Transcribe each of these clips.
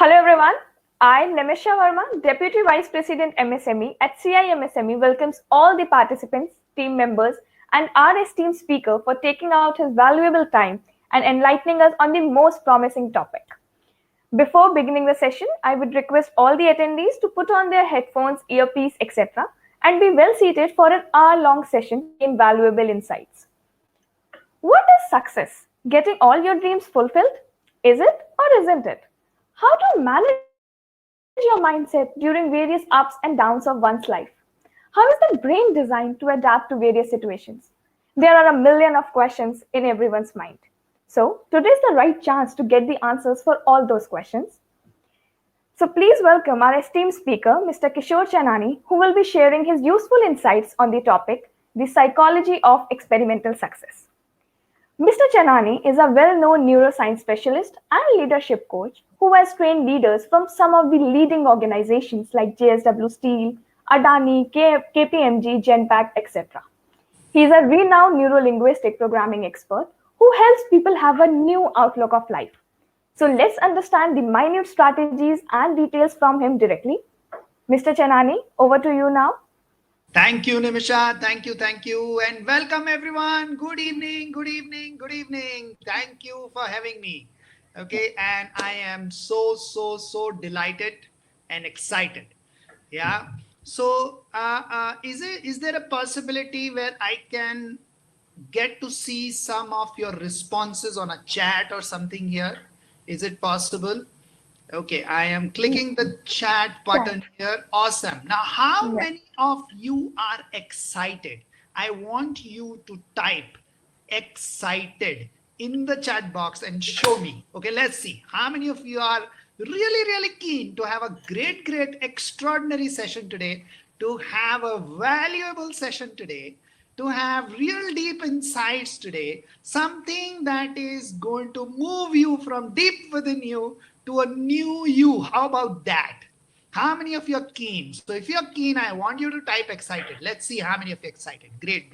Hello everyone, I, Nimisha Verma, Deputy Vice President MSME at CIMSME welcomes all the participants, team members and our esteemed speaker for taking out his valuable time and enlightening us on the most promising topic. Before beginning the session, I would request all the attendees to put on their headphones, earpiece, etc. and be well seated for an hour-long session to gain valuable insights. What is success? Getting all your dreams fulfilled? Is it or isn't it? How to manage your mindset during various ups and downs of one's life? How is the brain designed to adapt to various situations? There are a million of questions in everyone's mind. So, today is the right chance to get the answers for all those questions. So, please welcome our esteemed speaker, Mr. Kishore Chainani, who will be sharing his useful insights on the topic, the psychology of experimental success. Mr. Chainani is a well-known neuroscience specialist and leadership coach who has trained leaders from some of the leading organizations like JSW Steel, Adani, KPMG, Genpact, etc. He is a renowned neuro-linguistic programming expert who helps people have a new outlook of life. So let's understand the minute strategies and details from him directly. Mr. Chainani, over to you now. Thank you, Nimisha. Thank you. And welcome everyone. Good evening. Thank you for having me. Okay. And I am so delighted and excited. Yeah. So is there a possibility where I can get to see some of your responses on a chat or something here? Is it possible? Okay, I am clicking the chat button here. Awesome. Now, how many of you are excited? I want you to type excited in the chat box and show me. Okay, let's see. How many of you are really keen to have a great, extraordinary session today, to have a valuable session today, to have real deep insights today, something that is going to move you from deep within you to a new you. How about that? How many of you are keen? So if you're keen, I want you to type excited. Let's see how many of you are excited. Great.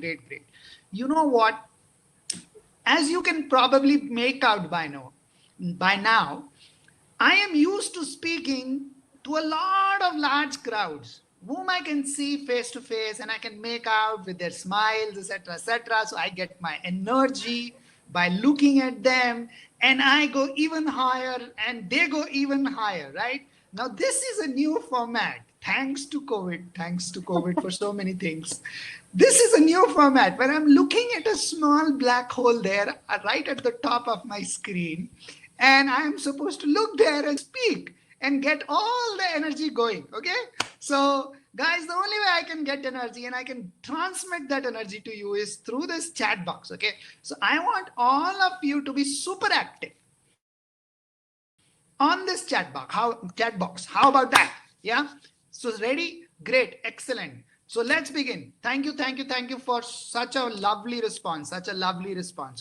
You know what? As you can probably make out by now, I am used to speaking to a lot of large crowds whom I can see face to face, and I can make out with their smiles, etc. So I get my energy by looking at them, and I go even higher and they go even higher, right? Now, this is a new format. Thanks to COVID for so many things. This is a new format where I'm looking at a small black hole there right at the top of my screen. And I'm supposed to look there and speak and get all the energy going, okay? So guys, the only way I can get energy and I can transmit that energy to you is through this chat box, okay? So I want all of you to be super active on this chat box. How about that? Yeah. So ready? Great. Excellent. So let's begin. Thank you for such a lovely response. So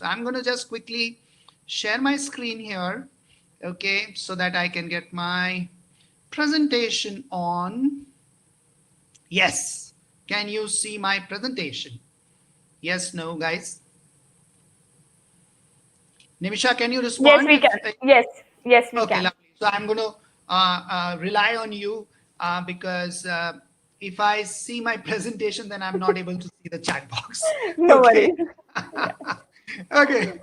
I'm going to just quickly share my screen here, okay, so that I can get my presentation on. Yes. Can you see my presentation? Yes, no, guys? Nimisha, can you respond? Yes, we can. Yes, we can. Lovely. So I'm going to rely on you because if I see my presentation, then I'm not able to see the chat box. No worries. Okay.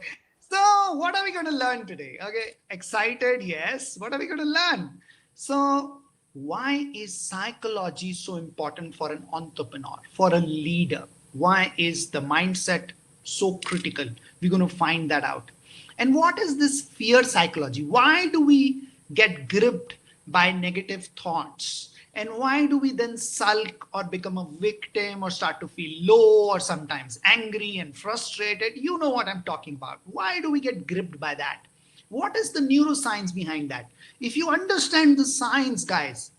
So what are we going to learn today? Okay. Excited? Yes. What are we going to learn? So why is psychology so important for an entrepreneur, for a leader? Why is the mindset so critical? We're going to find that out. And what is this fear psychology? Why do we get gripped by negative thoughts? And why do we then sulk or become a victim or start to feel low or sometimes angry and frustrated? You know what I'm talking about. Why do we get gripped by that? What is the neuroscience behind that? If you understand the science, guys,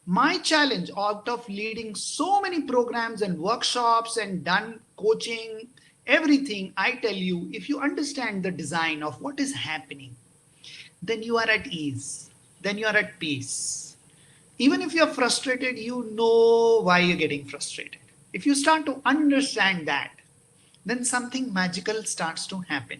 my challenge out of leading so many programs and workshops and done coaching, everything, I tell you, if you understand the design of what is happening, then you are at ease, then you are at peace. Even if you're frustrated, you know why you're getting frustrated. If you start to understand that, then something magical starts to happen.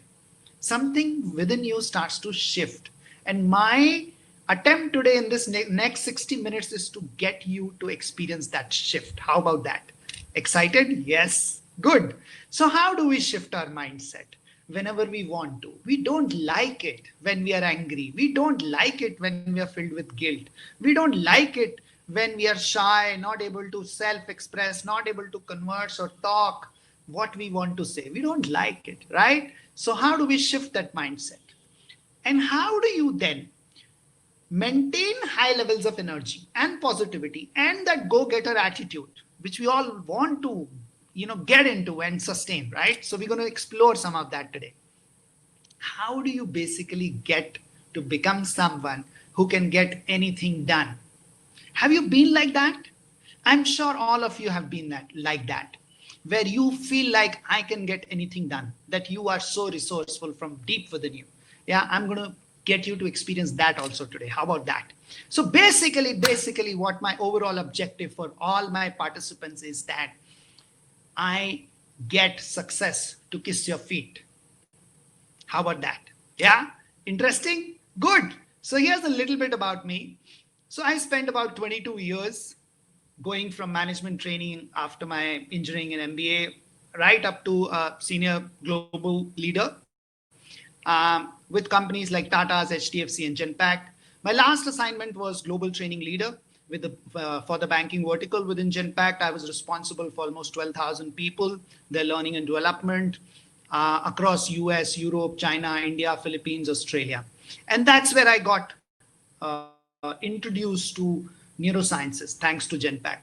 Something within you starts to shift. And my attempt today in this next 60 minutes is to get you to experience that shift. How about that? Excited? Yes. Good. So how do we shift our mindset? Whenever we want to. We don't like it when we are angry. We don't like it when we are filled with guilt. We don't like it when we are shy, not able to self-express, not able to converse or talk what we want to say. We don't like it, right? So how do we shift that mindset? And how do you then maintain high levels of energy and positivity and that go-getter attitude, which we all want to, get into and sustain, right? So we're going to explore some of that today. How do you basically get to become someone who can get anything done? Have you been like that? I'm sure all of you have been like that, where you feel like I can get anything done, that you are so resourceful from deep within you. Yeah, I'm going to get you to experience that also today. How about that? So basically what my overall objective for all my participants is that I get success to kiss your feet. How about that? Yeah, interesting? Good. So here's a little bit about me. So I spent about 22 years going from management training after my engineering and MBA right up to a senior global leader with companies like Tata's, HDFC, and Genpact. My last assignment was global training leader with for the banking vertical within Genpact. I was responsible for almost 12,000 people, their learning and development across US, Europe, China, India, Philippines, Australia. And that's where I got introduced to neurosciences, thanks to Genpact.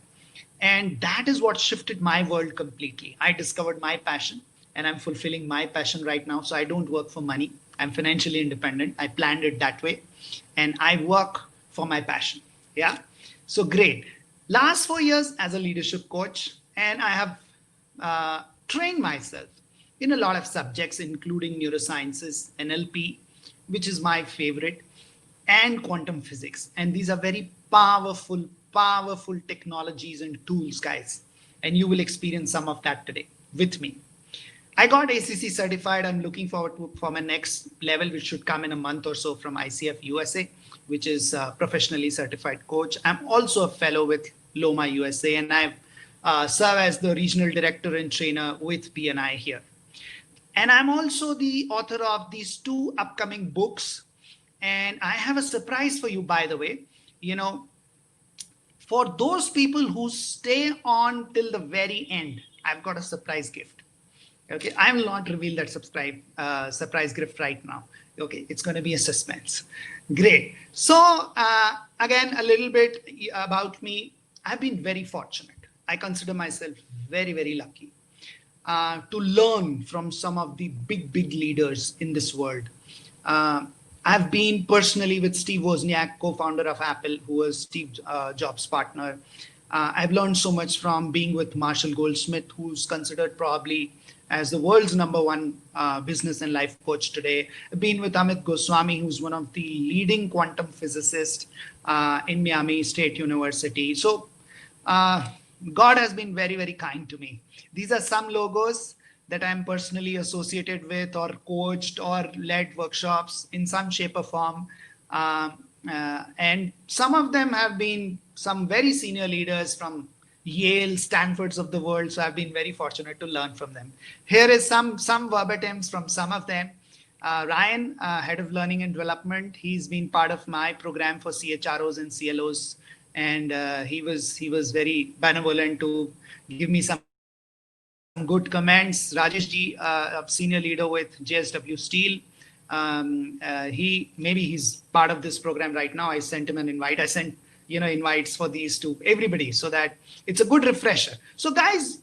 And that is what shifted my world completely. I discovered my passion and I'm fulfilling my passion right now. So I don't work for money. I'm financially independent. I planned it that way. And I work for my passion. Yeah. So great. Last 4 years as a leadership coach, and I have trained myself in a lot of subjects, including neurosciences, NLP, which is my favorite, and quantum physics. And these are very powerful technologies and tools, guys. And you will experience some of that today with me. I got ACC certified. I'm looking forward for my next level, which should come in a month or so from ICF USA, which is a professionally certified coach. I'm also a fellow with Loma USA, and I serve as the regional director and trainer with PNI here. And I'm also the author of these 2 upcoming books. And I have a surprise for you, by the way. For those people who stay on till the very end, I've got a surprise gift. Okay, I will not reveal that surprise gift right now. Okay, it's going to be a suspense. Great. So again, a little bit about me. I've been very fortunate. I consider myself very, very lucky to learn from some of the big leaders in this world. I've been personally with Steve Wozniak, co-founder of Apple, who was Steve Jobs' partner. I've learned so much from being with Marshall Goldsmith, who's considered probably as the world's #1 business and life coach today. I've been with Amit Goswami, who's one of the leading quantum physicists in Miami State University. So God has been very, very kind to me. These are some logos that I'm personally associated with or coached or led workshops in some shape or form. And some of them have been some very senior leaders from Yale, Stanfords of the world. So I've been very fortunate to learn from them. Here is some verbatims from some of them. Ryan, head of learning and development, he's been part of my program for CHROs and CLOs. And he was very benevolent to give me some good comments. Rajesh ji, a senior leader with JSW Steel. He's part of this program right now. I sent him an invite. I sent invites for these to everybody so that it's a good refresher. So guys,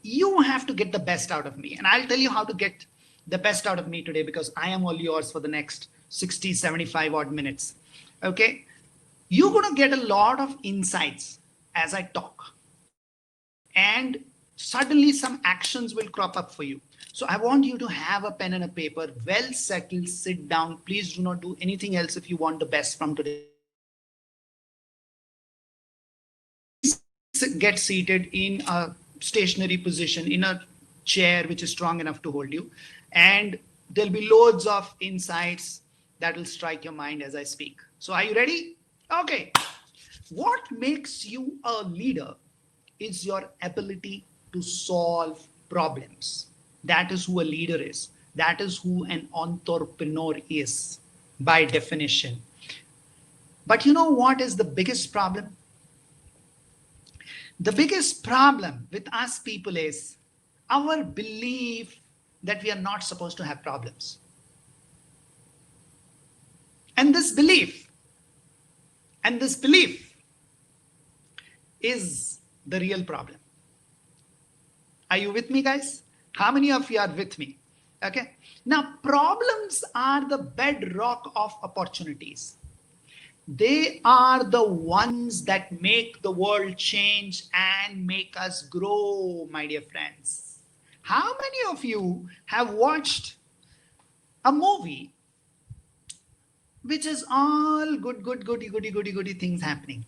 you have to get the best out of me, and I'll tell you how to get the best out of me today, because I am all yours for the next 60, 75 odd minutes. Okay, you're going to get a lot of insights as I talk, and suddenly some actions will crop up for you. So I want you to have a pen and a paper, well settled, sit down. Please do not do anything else if you want the best from today. Get seated in a stationary position, in a chair which is strong enough to hold you. And there'll be loads of insights that will strike your mind as I speak. So are you ready? Okay. What makes you a leader is your ability to solve problems. That is who a leader is. That is who an entrepreneur is by definition. But you know what is the biggest problem? The biggest problem with us people is our belief that we are not supposed to have problems. And this belief, and this belief is the real problem. Are you with me, guys? How many of you are with me? Okay. Now, problems are the bedrock of opportunities. They are the ones that make the world change and make us grow, my dear friends. How many of you have watched a movie which is all goody things happening,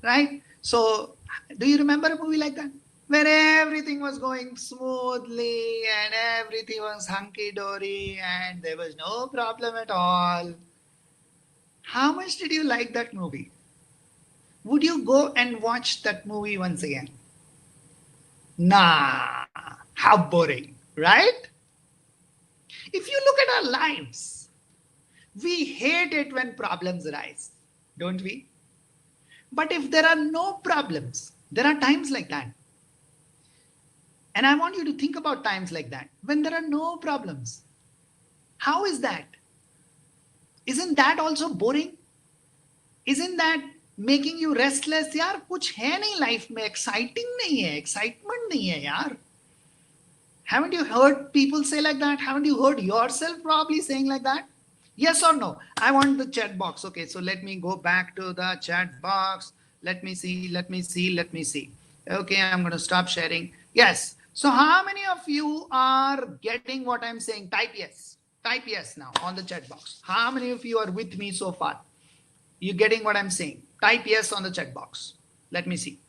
right? So, do you remember a movie like that? Where everything was going smoothly and everything was hunky-dory and there was no problem at all. How much did you like that movie? Would you go and watch that movie once again? Nah, how boring, right? If you look at our lives, we hate it when problems arise, don't we? But if there are no problems, there are times like that. And I want you to think about times like that, when there are no problems. How is that? Isn't that also boring? Isn't that making you restless? यार कुछ है नहीं life में, exciting नहीं है, excitement नहीं है यार. Haven't you heard people say like that? Haven't you heard yourself probably saying like that? Yes or no? I want the chat box. Okay, so let me go back to the chat box. Let me see. Okay, I'm going to stop sharing. Yes. So how many of you are getting what I'm saying? Type yes. Type yes now on the chat box. How many of you are with me so far? You getting what I'm saying? Type yes on the chat box. Let me see.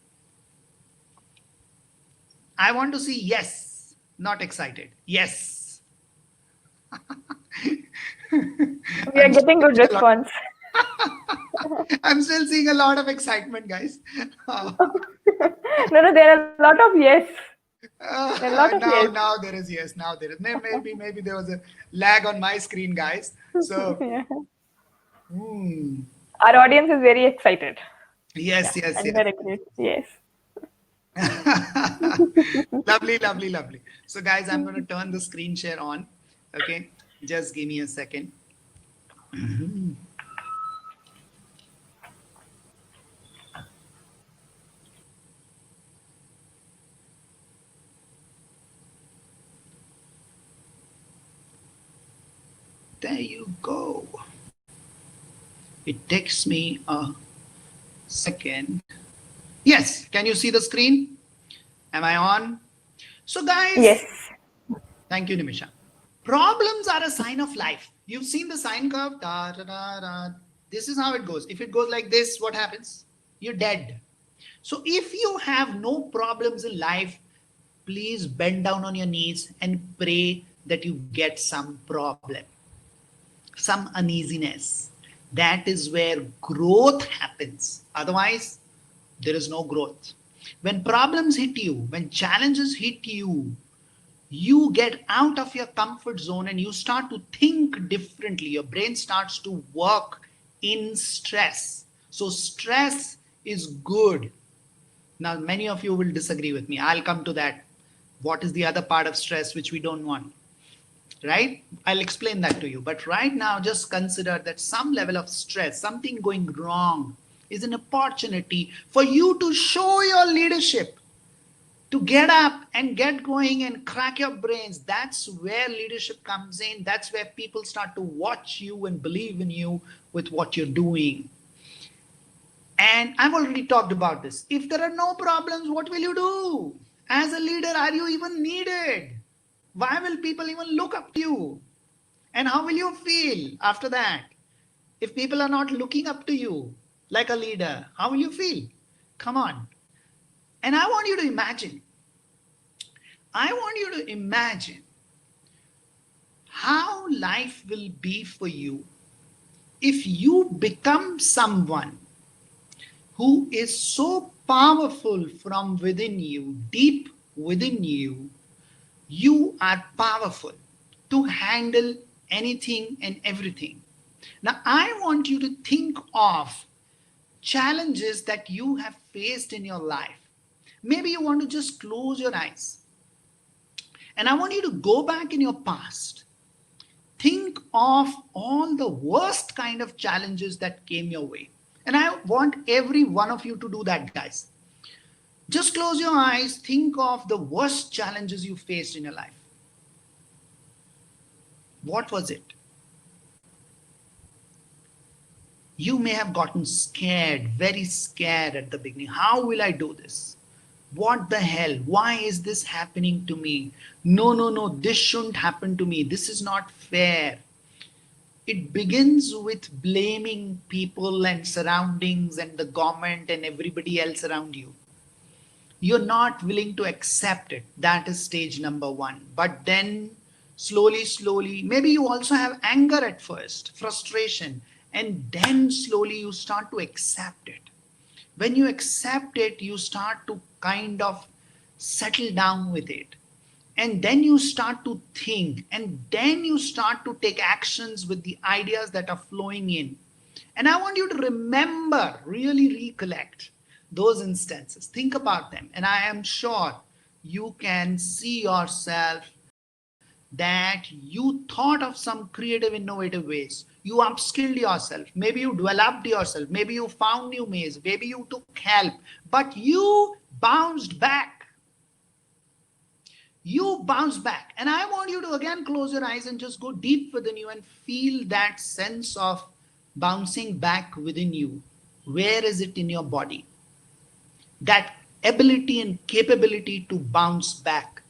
I want to see yes, not excited. Yes. We are getting good response. I'm still seeing a lot of excitement, guys. No, there are a lot of yes. There are a lot of yes. Now there is yes. Now there is. Maybe there was a lag on my screen, guys. So, Yeah. Our audience is very excited. Yes. And very great. Yes. Lovely. So, guys, I'm going to turn the screen share on. Okay, just give me a second. There you go. It takes me a second. Yes, can you see the screen? Am I on? So guys, yes. Thank you, Nimisha. Problems are a sign of life. You've seen the sine curve. Da, da, da, da. This is how it goes. If it goes like this, what happens? You're dead. So if you have no problems in life, please bend down on your knees and pray that you get some problem, some uneasiness. That is where growth happens. Otherwise, there is no growth. When problems hit you, when challenges hit you, you get out of your comfort zone and you start to think differently. Your brain starts to work in stress. So stress is good. Now, many of you will disagree with me. I'll come to that. What is the other part of stress which we don't want? Right? I'll explain that to you. But right now, just consider that some level of stress, something going wrong, is an opportunity for you to show your leadership, to get up and get going and crack your brains. That's where leadership comes in. That's where people start to watch you and believe in you with what you're doing. And I've already talked about this. If there are no problems, what will you do? As a leader, are you even needed? Why will people even look up to you? And how will you feel after that? If people are not looking up to you like a leader, how will you feel? Come on. And I want you to imagine how life will be for you if you become someone who is so powerful from within you, deep within you. You are powerful to handle anything and everything. Now, I want you to think of challenges that you have faced in your life. Maybe you want to just close your eyes. And I want you to go back in your past. Think of all the worst kind of challenges that came your way. And I want every one of you to do that, guys. Just close your eyes. Think of the worst challenges you faced in your life. What was it? You may have gotten scared, very scared at the beginning. How will I do this? What the hell? Why is this happening to me? No, no, no, this shouldn't happen to me. This is not fair. It begins with blaming people and surroundings and the government and everybody else around you. You're not willing to accept it. That is stage number one. But then slowly, maybe you also have anger at first, frustration, and then slowly you start to accept it. When you accept it, you start to kind of settle down with it. And then you start to think, and then you start to take actions with the ideas that are flowing in. And I want you to remember, really recollect those instances. Think about them. And I am sure you can see yourself that you thought of some creative, innovative ways. You upskilled yourself. Maybe you developed yourself. Maybe you found new ways. Maybe you took help. But you bounced back. You bounce back. And I want you to again close your eyes and just go deep within you and feel that sense of bouncing back within you. Where is it in your body? That ability and capability to bounce back.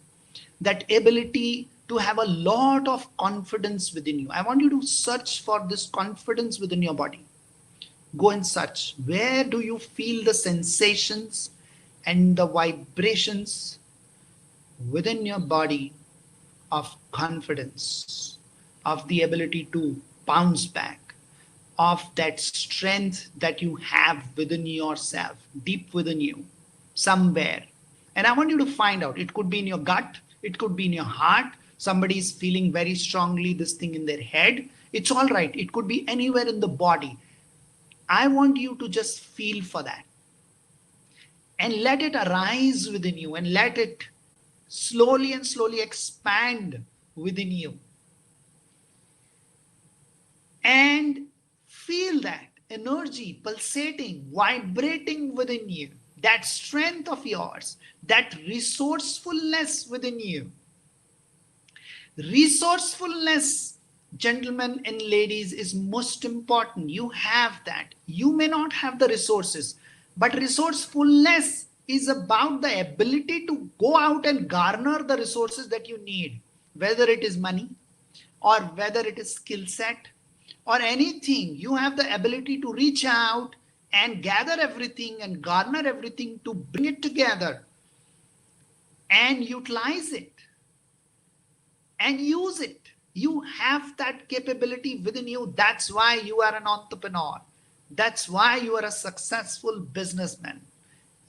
That ability to have a lot of confidence within you. I want you to search for this confidence within your body. Go and search. Where do you feel the sensations and the vibrations within your body of confidence, of the ability to bounce back, of that strength that you have within yourself, deep within you, somewhere. And I want you to find out. It could be in your gut, it could be in your heart. Somebody is feeling very strongly this thing in their head. It's all right. It could be anywhere in the body. I want you to just feel for that and let it arise within you and let it slowly and slowly expand within you. And feel that energy pulsating, vibrating within you, that strength of yours, that resourcefulness within you. Resourcefulness, gentlemen and ladies, is most important. You have that. You may not have the resources, but resourcefulness is about the ability to go out and garner the resources that you need, whether it is money or whether it is skill set or anything. You have the ability to reach out and gather everything and garner everything to bring it together and utilize it and use it. You have that capability within you. That's why you are an entrepreneur. That's why you are a successful businessman.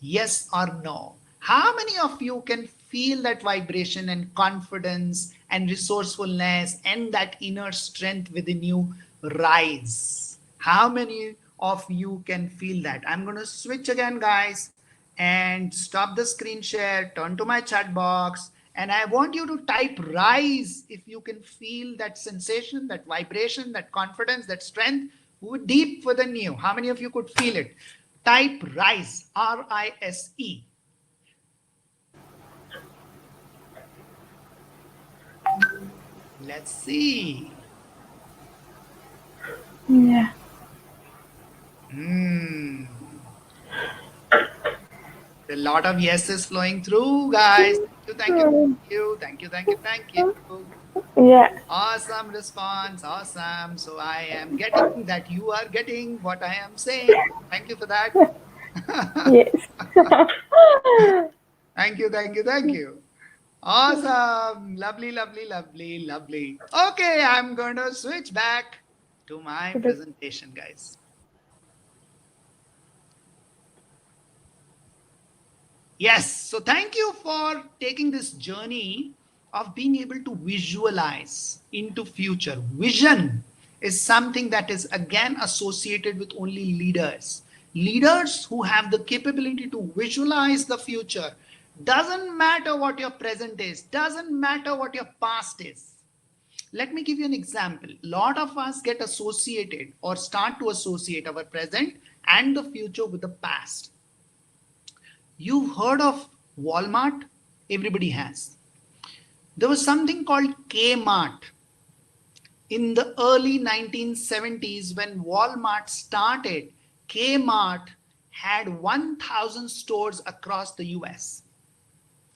Yes or no? How many of you can feel that vibration and confidence and resourcefulness and that inner strength within you rise? How many of you can feel that? I'm going to switch again, guys, and stop the screen share, turn to my chat box, and I want you to type rise if you can feel that sensation, that vibration, that confidence, that strength deep within you. How many of you could feel it? Type rise, R-I-S-E. Let's see. Yeah. A lot of yeses flowing through, guys. Thank you. Yeah. Awesome response. Awesome. So I am getting that you are getting what I am saying. Thank you for that. Yes. Thank you. Awesome. Lovely, lovely, lovely, lovely. Okay, I'm going to switch back to my presentation, guys. Yes, so thank you for taking this journey of being able to visualize into future. Vision is something that is again associated with only leaders. Leaders who have the capability to visualize the future. Doesn't matter what your present is, doesn't matter what your past is. Let me give you an example. A lot of us get associated or start to associate our present and the future with the past. You've heard of Walmart? Everybody has. There was something called Kmart in the early 1970s when Walmart started. Kmart had 1,000 stores across the US.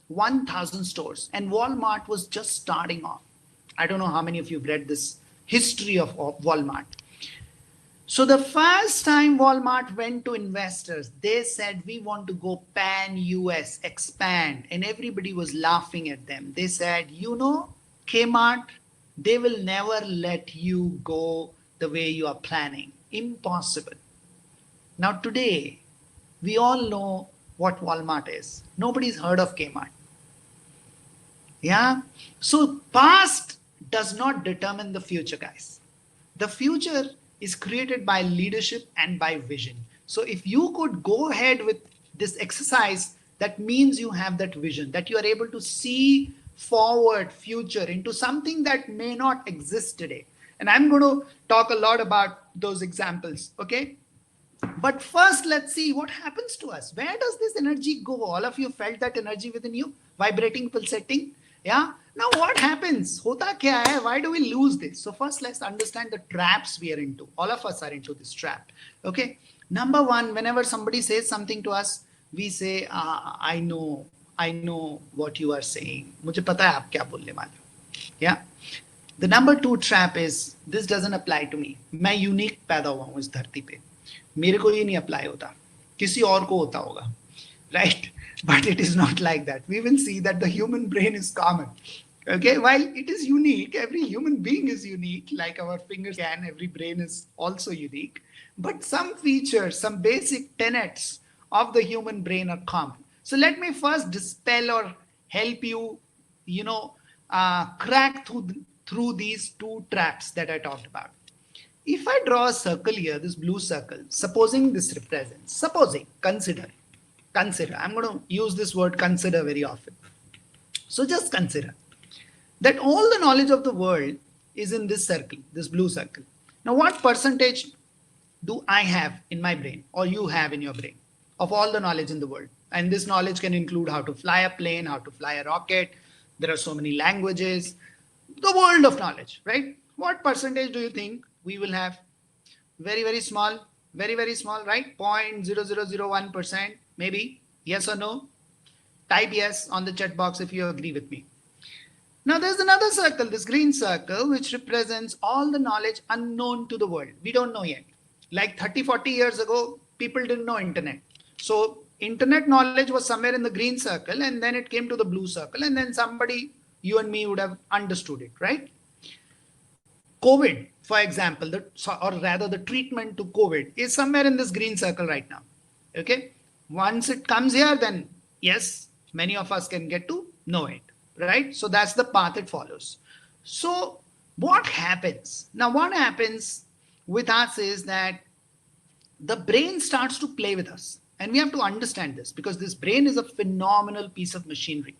1,000 stores, and Walmart was just starting off. I don't know how many of you have read this history of Walmart. So the first time Walmart went to investors, they said, we want to go pan-US, expand. And everybody was laughing at them. They said, you know, Kmart, they will never let you go the way you are planning. Impossible. Now today, we all know what Walmart is. Nobody's heard of Kmart. Yeah. So past does not determine the future, guys. The future is created by leadership and by vision. So if you could go ahead with this exercise, that means you have that vision, that you are able to see forward future into something that may not exist today. And I'm going to talk a lot about those examples. Okay. But first, let's see what happens to us. Where does this energy go? All of you felt that energy within you, vibrating, pulsating. Yeah. Now what happens? Hota kya hai? Why do we lose this? So first, let's understand the traps we are into. All of us are into this trap. Okay. Number one, whenever somebody says something to us, we say, I know what you are saying. Mujhe pata hai aap kya bolne wale ho. Yeah. The number two trap is, this doesn't apply to me. मैं unique पैदा हुआ हूँ इस धरती पे. मेरे को ये नहीं apply होता. किसी और को होता होगा. Right? But it is not like that. We will see that the human brain is common. Okay, while it is unique, every human being is unique, like our fingers can, every brain is also unique. But some features, some basic tenets of the human brain are common. So let me first dispel or help you, crack through these two traps that I talked about. If I draw a circle here, this blue circle, supposing this represents, consider, I'm going to use this word consider very often. So just consider that all the knowledge of the world is in this circle, this blue circle. Now, what percentage do I have in my brain or you have in your brain of all the knowledge in the world? And this knowledge can include how to fly a plane, how to fly a rocket. There are so many languages, the world of knowledge, right? What percentage do you think we will have? Very, very small, right? 0.0001%, maybe. Yes or no? Type yes on the chat box if you agree with me. Now there's another circle, this green circle, which represents all the knowledge unknown to the world. We don't know yet. Like 30, 40 years ago, people didn't know internet. So internet knowledge was somewhere in the green circle, and then it came to the blue circle, and then somebody, you and me, would have understood it, right? COVID, for example, or rather the treatment to COVID is somewhere in this green circle right now. Okay. Once it comes here, then yes, many of us can get to know it. Right? So that's the path it follows. So what happens? Now, what happens with us is that the brain starts to play with us. And we have to understand this because this brain is a phenomenal piece of machinery.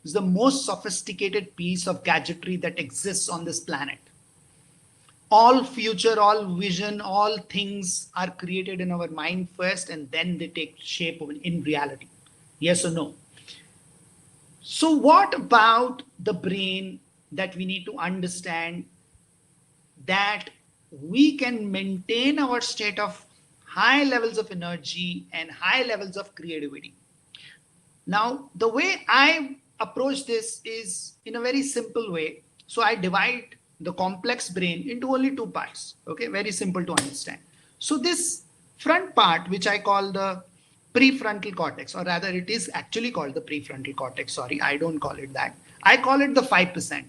It's the most sophisticated piece of gadgetry that exists on this planet. All future, all vision, all things are created in our mind first, and then they take shape in reality. Yes or no? So what about the brain that we need to understand that we can maintain our state of high levels of energy and high levels of creativity? Now, the way I approach this is in a very simple way. So I divide the complex brain into only two parts. Okay, very simple to understand. So this front part, which I call the prefrontal cortex, or rather it is actually called the prefrontal cortex. Sorry, I don't call it that. I call it the 5%.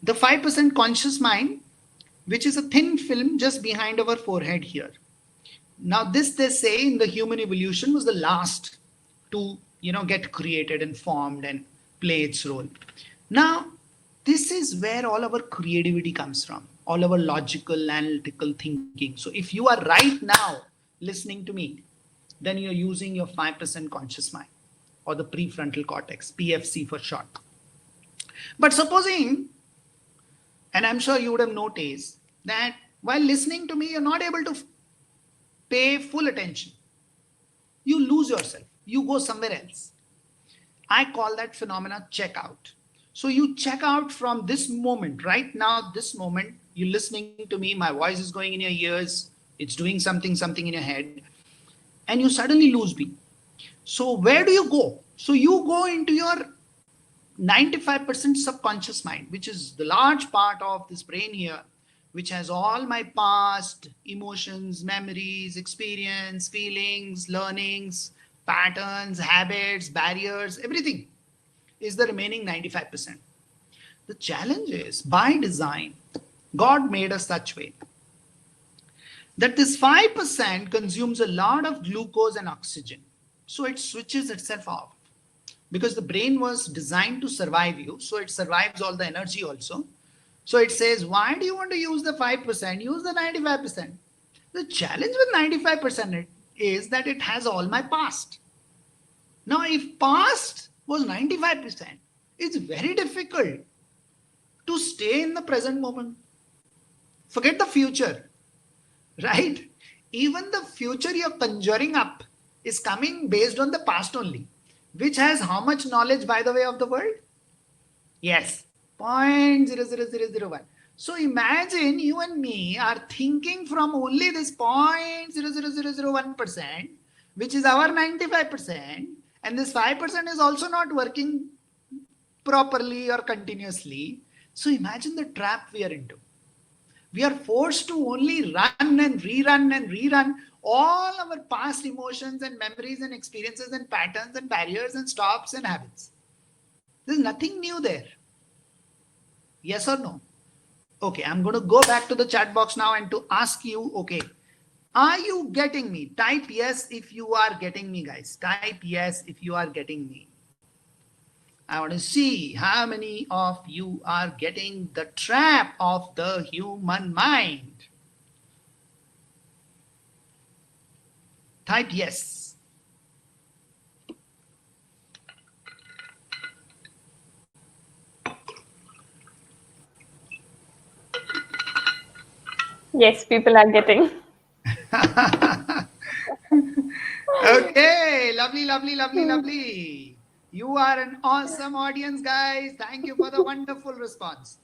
The 5% conscious mind, which is a thin film just behind our forehead here. Now this, they say, in the human evolution was the last to get created and formed and play its role. Now this is where all our creativity comes from, all our logical analytical thinking. So if you are right now listening to me, then you're using your 5% conscious mind, or the prefrontal cortex, PFC for short. But supposing, and I'm sure you would have noticed that while listening to me, you're not able to pay full attention. You lose yourself. You go somewhere else. I call that phenomena check out. So you check out from this moment, right now, this moment, you're listening to me, my voice is going in your ears, it's doing something in your head, and you suddenly lose me. So where do you go? So you go into your 95% subconscious mind, which is the large part of this brain here, which has all my past emotions, memories, experience, feelings, learnings, patterns, habits, barriers, everything is the remaining 95%. The challenge is, by design, God made us such way that this 5% consumes a lot of glucose and oxygen. So it switches itself off. Because the brain was designed to survive you, so it survives all the energy also. So it says, why do you want to use the 5%? Use the 95%. The challenge with 95% is that it has all my past. Now, if past was 95%, it's very difficult to stay in the present moment. Forget the future, right? Even the future you're conjuring up is coming based on the past only, which has how much knowledge, by the way, of the world? Yes, 0.00001. So imagine you and me are thinking from only this 0.00001%, which is our 95%, and this 5% is also not working properly or continuously. So imagine the trap we are into. We are forced to only run and rerun all our past emotions and memories and experiences and patterns and barriers and stops and habits. There's nothing new there. Yes or no? Okay, I'm going to go back to the chat box now and to ask you, okay, are you getting me? Type yes if you are getting me, guys. Type yes if you are getting me. I want to see how many of you are getting the trap of the human mind. Type yes. Yes, people are getting. Okay, lovely. You are an awesome audience, guys. Thank you for the wonderful response.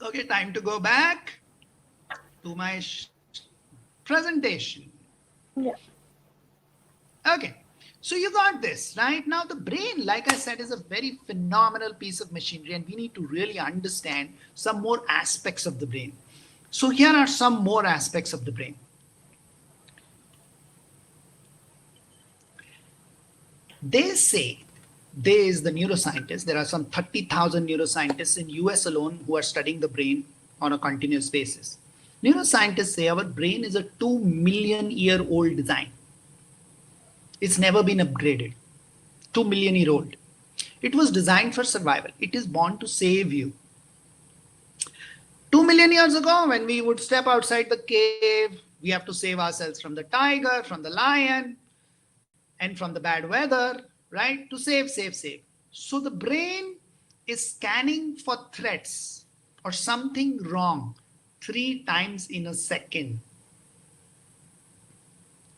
Okay, time to go back to my presentation. Yeah. Okay, so you got this, right? Now the brain, like I said, is a very phenomenal piece of machinery, and we need to really understand some more aspects of the brain. So here are some more aspects of the brain. They say, there is the neuroscientists, there are some 30,000 neuroscientists in US alone who are studying the brain on a continuous basis. Neuroscientists say our brain is a 2 million year old design. It's never been upgraded. 2 million year old. It was designed for survival. It is born to save you. 2 million years ago, when we would step outside the cave, we have to save ourselves from the tiger, from the lion, and from the bad weather, right? To save. So the brain is scanning for threats or something wrong 3 times in a second.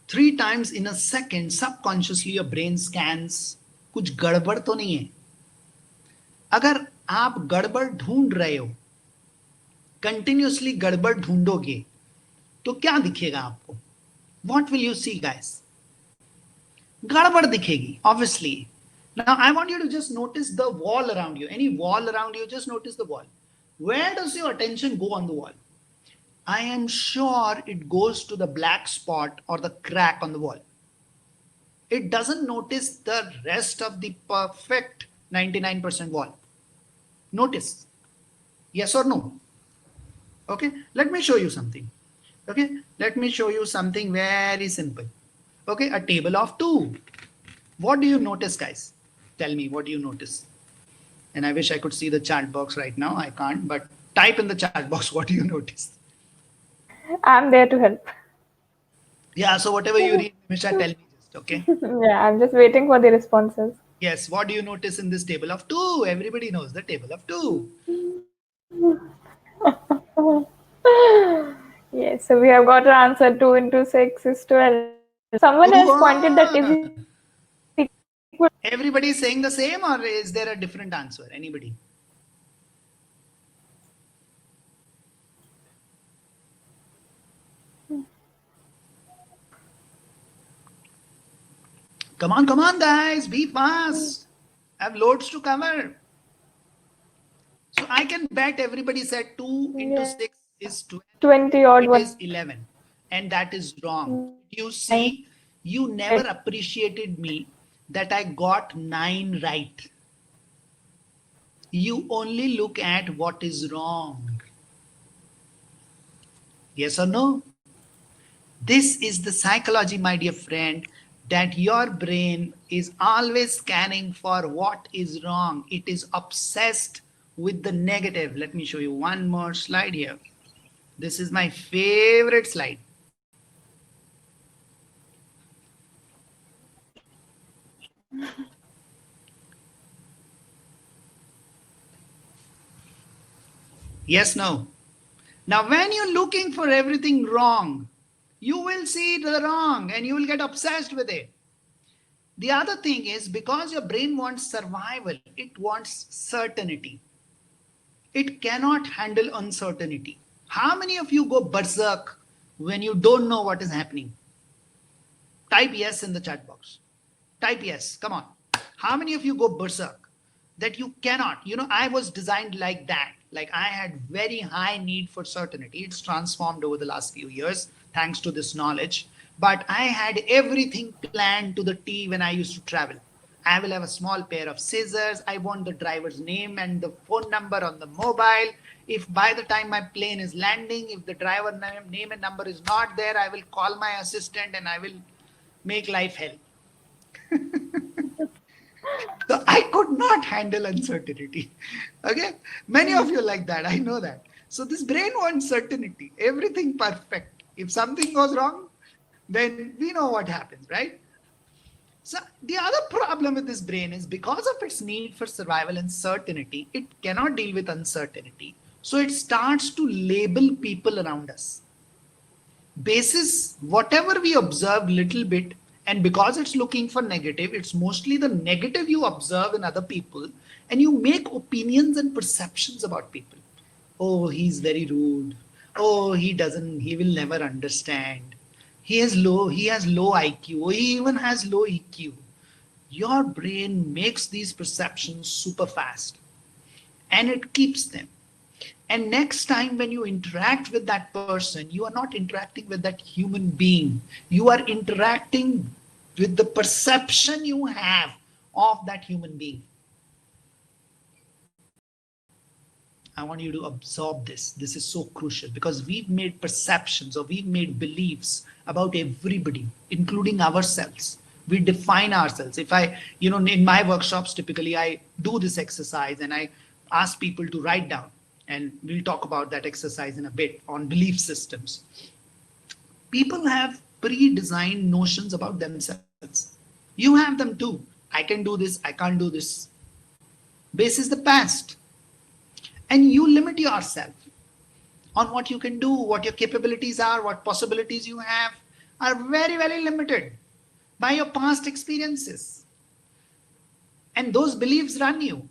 3 times in a second, subconsciously your brain scans. कुछ गड़बड़ तो नहीं है. अगर आप गड़बड़ ढूंढ रहे हो, कंटिन्यूसली गड़बड़ ढूंढोगे, तो क्या दिखेगा आपको? What will you see, guys? गड़बड़ दिखेगी, obviously. Now I want you to just notice the wall around you. Any wall around you, just notice the wall. Where does your attention go on the wall? I am sure it goes to the black spot or the crack on the wall. It doesn't notice the rest of the perfect 99% wall. Notice. Yes or no? Okay, let me show you something. Okay, let me show you something very simple. Okay, a table of 2. What do you notice, guys? Tell me, what do you notice? And I wish I could see the chat box right now. I can't, but type in the chat box, what do you notice? I'm there to help. Yeah, so whatever you read, Misha, tell me just, okay? Yeah, I'm just waiting for the responses. Yes, what do you notice in this table of 2? Everybody knows the table of 2. Yes, so we have got our answer 2 into 6 is 12. Someone else pointed that is equal. Everybody is saying the same, or is there a different answer? Anybody? Come on, guys, be fast. I have loads to cover. So I can bet everybody said 2 into 6 is 12. 20 odd It one. is 11. And that is wrong. You 9. see, you never appreciated me that I got 9 right. You only look at what is wrong. Yes or no? This is the psychology, my dear friend, that your brain is always scanning for what is wrong. It is obsessed with the negative. Let me show you one more slide here. This is my favorite slide. Yes, no. Now, when you're looking for everything wrong, you will see the wrong and you will get obsessed with it. The other thing is, because your brain wants survival, it wants certainty. It cannot handle uncertainty. How many of you go berserk when you don't know what is happening? Type yes in the chat box. Type yes. Come on. How many of you go berserk? That you cannot. You know, I was designed like that. Like I had very high need for certainty. It's transformed over the last few years thanks to this knowledge. But I had everything planned to the T when I used to travel. I will have a small pair of scissors. I want the driver's name and the phone number on the mobile. If by the time my plane is landing, if the driver name and number is not there, I will call my assistant and I will make life hell. So I could not handle uncertainty. Okay. Many of you like that. I know that. So this brain wants certainty, everything perfect. If something goes wrong, then we know what happens, right? So the other problem with this brain is because of its need for survival and certainty, it cannot deal with uncertainty. So it starts to label people around us. Basis whatever we observe little bit, and because it's looking for negative, it's mostly the negative you observe in other people, and you make opinions and perceptions about people. Oh, he's very rude. Oh, he will never understand. He has low IQ, or he even has low EQ. Your brain makes these perceptions super fast and it keeps them. And next time when you interact with that person, you are not interacting with that human being. You are interacting with the perception you have of that human being. I want you to absorb this. This is so crucial because we've made perceptions or we've made beliefs about everybody, including ourselves. We define ourselves. If I, in my workshops, typically I do this exercise and I ask people to write down, and we'll talk about that exercise in a bit on belief systems. People have pre-designed notions about themselves. You have them too. I can do this, I can't do this. Basis the past. And you limit yourself on what you can do, what your capabilities are, what possibilities you have are very, very limited by your past experiences. And those beliefs run you.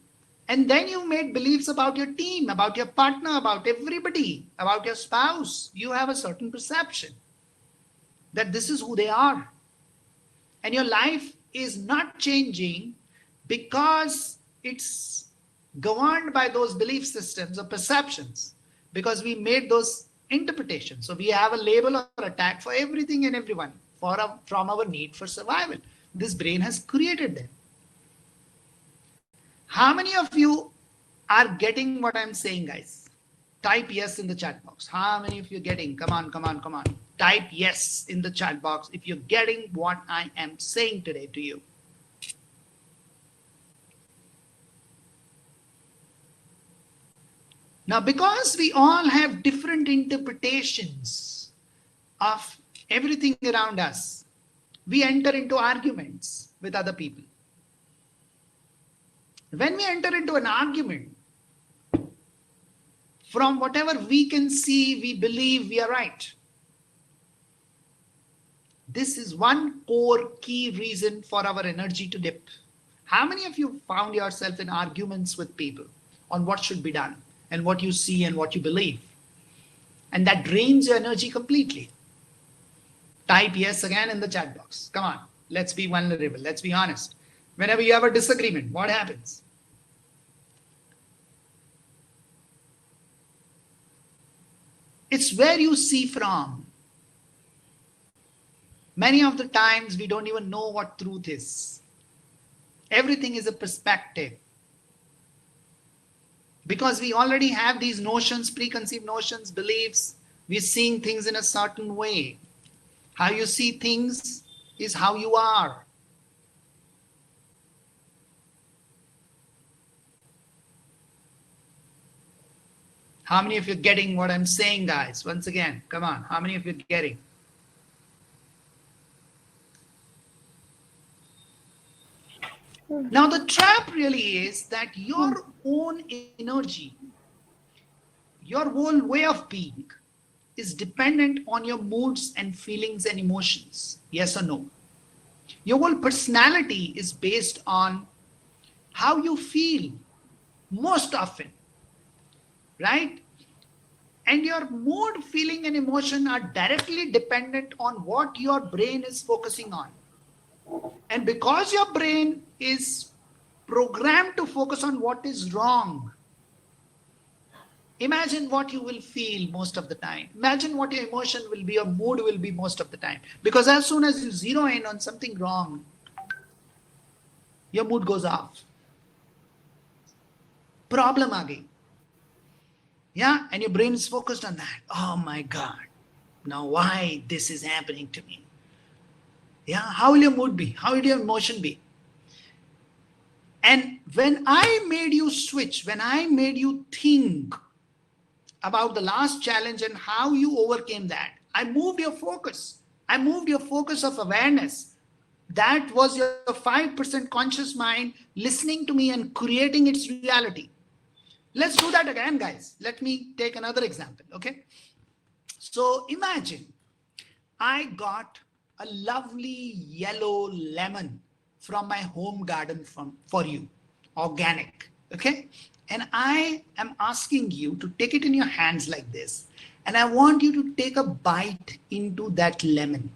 And then you made beliefs about your team, about your partner, about everybody, about your spouse. You have a certain perception that this is who they are. And your life is not changing because it's governed by those belief systems or perceptions, because we made those interpretations. So we have a label or a tag for everything and everyone from our need for survival. This brain has created them. How many of you are getting what I'm saying, guys? Type yes in the chat box. How many of you getting? Come on, come on, come on. Type yes in the chat box if you're getting what I am saying today to you. Now, because we all have different interpretations of everything around us, we enter into arguments with other people. When we enter into an argument, from whatever we can see, we believe we are right. This is one core key reason for our energy to dip. How many of you found yourself in arguments with people on what should be done and what you see and what you believe? And that drains your energy completely. Type yes again in the chat box. Come on, let's be vulnerable. Let's be honest. Whenever you have a disagreement, what happens? It's where you see from. Many of the times we don't even know what truth is. Everything is a perspective. Because we already have these notions, preconceived notions, beliefs. We're seeing things in a certain way. How you see things is how you are. How many of you are getting what I'm saying, guys? Once again, come on. How many of you are getting? Now, the trap really is that your own energy, your whole way of being is dependent on your moods and feelings and emotions. Yes or no? Your whole personality is based on how you feel most often, right? And your mood, feeling, and emotion are directly dependent on what your brain is focusing on. And because your brain is programmed to focus on what is wrong, imagine what you will feel most of the time. Imagine what your emotion will be, your mood will be most of the time. Because as soon as you zero in on something wrong, your mood goes off. Problem aa gayi. Yeah, and your brain is focused on that. Oh my God, now why this is happening to me? Yeah, how will your mood be? How will your emotion be? And when I made you switch, when I made you think about the last challenge and how you overcame that, I moved your focus. I moved your focus of awareness. That was your 5% conscious mind listening to me and creating its reality. Let's do that again, guys. Let me take another example, okay? So imagine I got a lovely yellow lemon from my home garden for you, organic, okay? And I am asking you to take it in your hands like this. And I want you to take a bite into that lemon,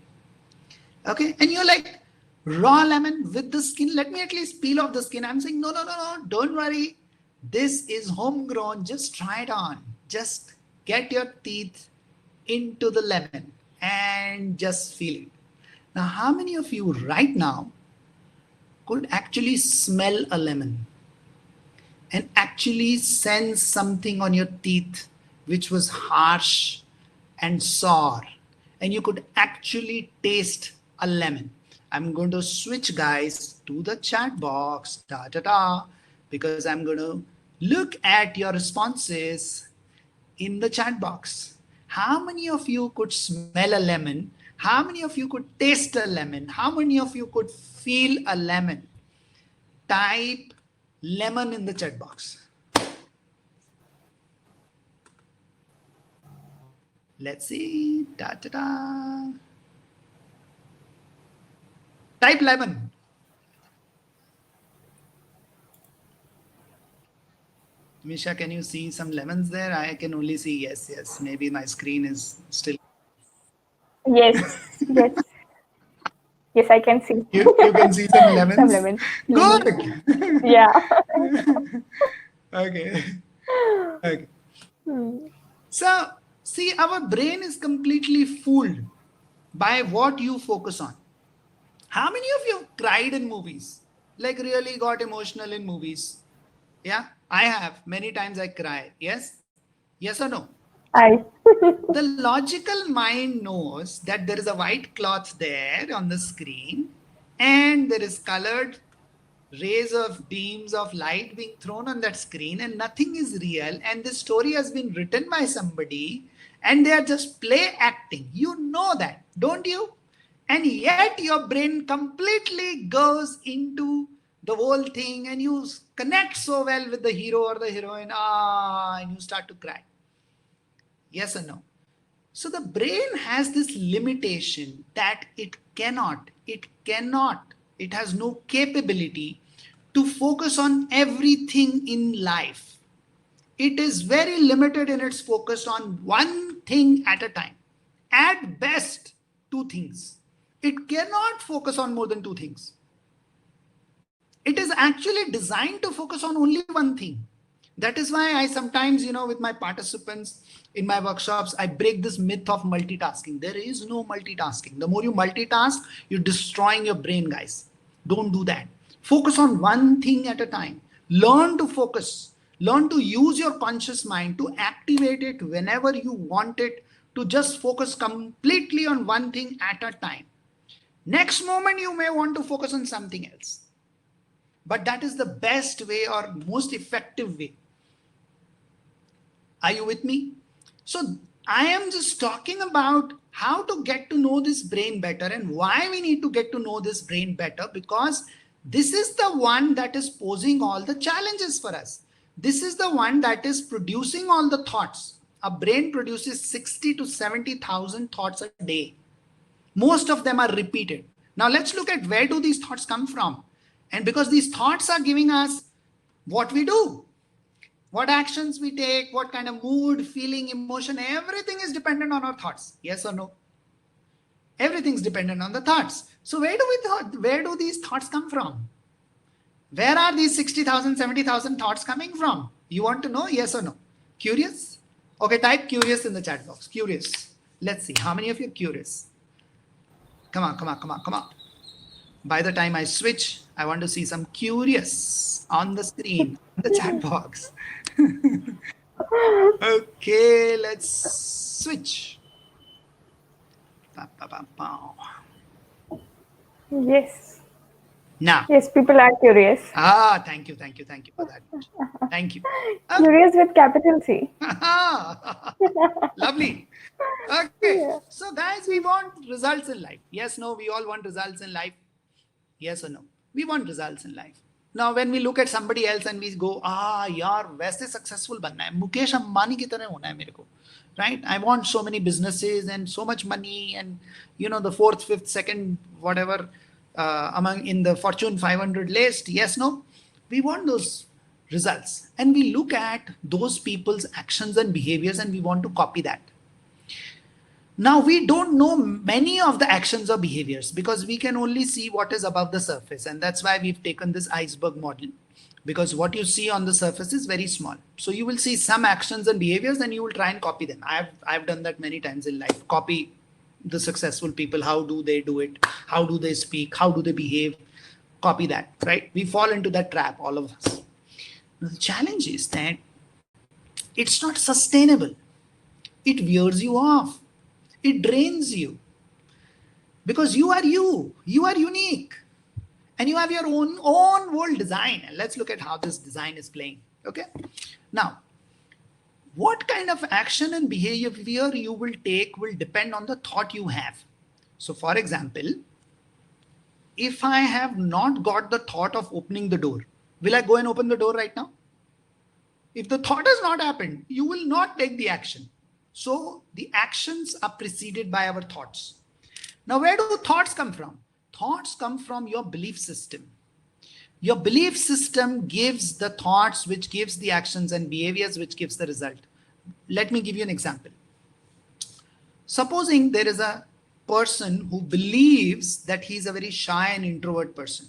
okay? And you're like, raw lemon with the skin, let me at least peel off the skin. I'm saying, no, don't worry. This is homegrown, just try it on. Just get your teeth into the lemon and just feel it. Now, how many of you right now could actually smell a lemon and actually sense something on your teeth which was harsh and sour, and you could actually taste a lemon? I'm going to switch, guys, to the chat box, because I'm going to look at your responses in the chat box. How many of you could smell a lemon? How many of you could taste a lemon? How many of you could feel a lemon? Type lemon in the chat box. Let's see. Type lemon. Misha, can you see some lemons there? I can only see yes. Maybe my screen is still. Yes. Yes, I can see. You can see some lemons? Some lemons. Good. Yeah. Okay. So, see, our brain is completely fooled by what you focus on. How many of you have cried in movies? Like really got emotional in movies? Yeah, I have. Many times I cry. Yes? Yes or no? I. The logical mind knows that there is a white cloth there on the screen and there is colored rays of beams of light being thrown on that screen and nothing is real, and this story has been written by somebody and they are just play acting. You know that, don't you? And yet your brain completely goes into the whole thing and you connect so well with the hero or the heroine, and you start to cry. Yes or no? So the brain has this limitation that it has no capability to focus on everything in life. It is very limited in its focus on one thing at a time. At best, two things. It cannot focus on more than two things. It is actually designed to focus on only one thing. That is why I sometimes, with my participants in my workshops, I break this myth of multitasking. There is no multitasking. The more you multitask, you're destroying your brain, guys. Don't do that. Focus on one thing at a time. Learn to focus. Learn to use your conscious mind to activate it whenever you want it, to just focus completely on one thing at a time. Next moment, you may want to focus on something else. But that is the best way or most effective way. Are you with me? So I am just talking about how to get to know this brain better and why we need to get to know this brain better, because this is the one that is posing all the challenges for us. This is the one that is producing all the thoughts. A brain produces 60 to 70,000 thoughts a day. Most of them are repeated. Now let's look at where do these thoughts come from. And because these thoughts are giving us what we do, what actions we take, what kind of mood, feeling, emotion, everything is dependent on our thoughts. Yes or no? Everything's dependent on the thoughts. So where do these thoughts come from? Where are these 60,000, 70,000 thoughts coming from? You want to know? Yes or no? Curious? Okay, type curious in the chat box. Curious. Let's see. How many of you are curious? Come on, come on, come on, come on. By the time I switch, I want to see some curious on the screen, the chat box. Okay, let's switch. Yes. Now. Yes, people are curious. Thank you for that. Thank you. Curious with capital C. Lovely. Okay, Yeah. so guys, we want results in life. Yes, no, we all want results in life. Yes or no? We want results in life. Now, when we look at somebody else and we go, yaar, वैसे successful बनना है, मुकेश अंबानी की तरह होना है मेरे को, right? I want so many businesses and so much money and, the fourth, fifth, second, whatever, among in the Fortune 500 list. Yes, no? We want those results. And we look at those people's actions and behaviors and we want to copy that. Now, we don't know many of the actions or behaviors because we can only see what is above the surface. And that's why we've taken this iceberg model, because what you see on the surface is very small. So you will see some actions and behaviors and you will try and copy them. I've done that many times in life. Copy the successful people. How do they do it? How do they speak? How do they behave? Copy that, right? We fall into that trap, all of us. Now, the challenge is that it's not sustainable. It wears you off. It drains you because you are unique and you have your own world design. And let's look at how this design is playing. Okay. Now, what kind of action and behavior you will take will depend on the thought you have. So for example, if I have not got the thought of opening the door, will I go and open the door right now? If the thought has not happened, you will not take the action. So the actions are preceded by our thoughts. Now, where do thoughts come from? Thoughts come from your belief system. Your belief system gives the thoughts, which gives the actions and behaviors, which gives the result. Let me give you an example. Supposing there is a person who believes that he's a very shy and introvert person.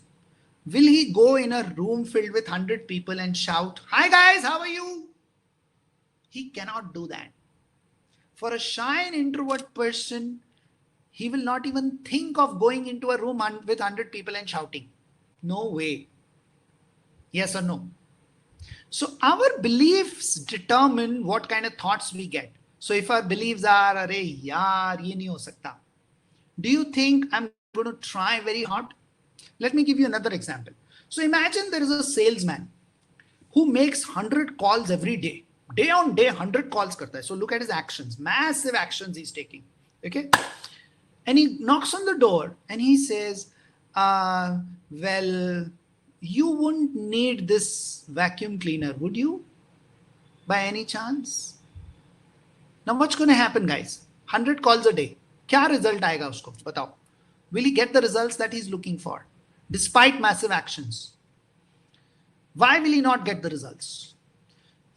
Will he go in a room filled with 100 people and shout, "Hi guys, how are you?" He cannot do that. For a shy and introvert person, He will not even think of going into a room with 100 people and shouting. No way. Yes or no? So our beliefs determine what kind of thoughts we get. So if our beliefs are, "Arey yaar, ye nahi ho sakta," do you think I'm going to try very hard? Let me give you another example. So imagine there is a salesman who makes 100 calls every day. Day on day, 100 calls karta hai. So look at his actions, massive actions he's taking. Okay. And he knocks on the door and he says, well, you wouldn't need this vacuum cleaner, would you? By any chance? Now what's going to happen, guys? 100 calls a day. क्या result आएगा उसको? बताओ. Will he get the results that he's looking for? Despite massive actions. Why will he not get the results?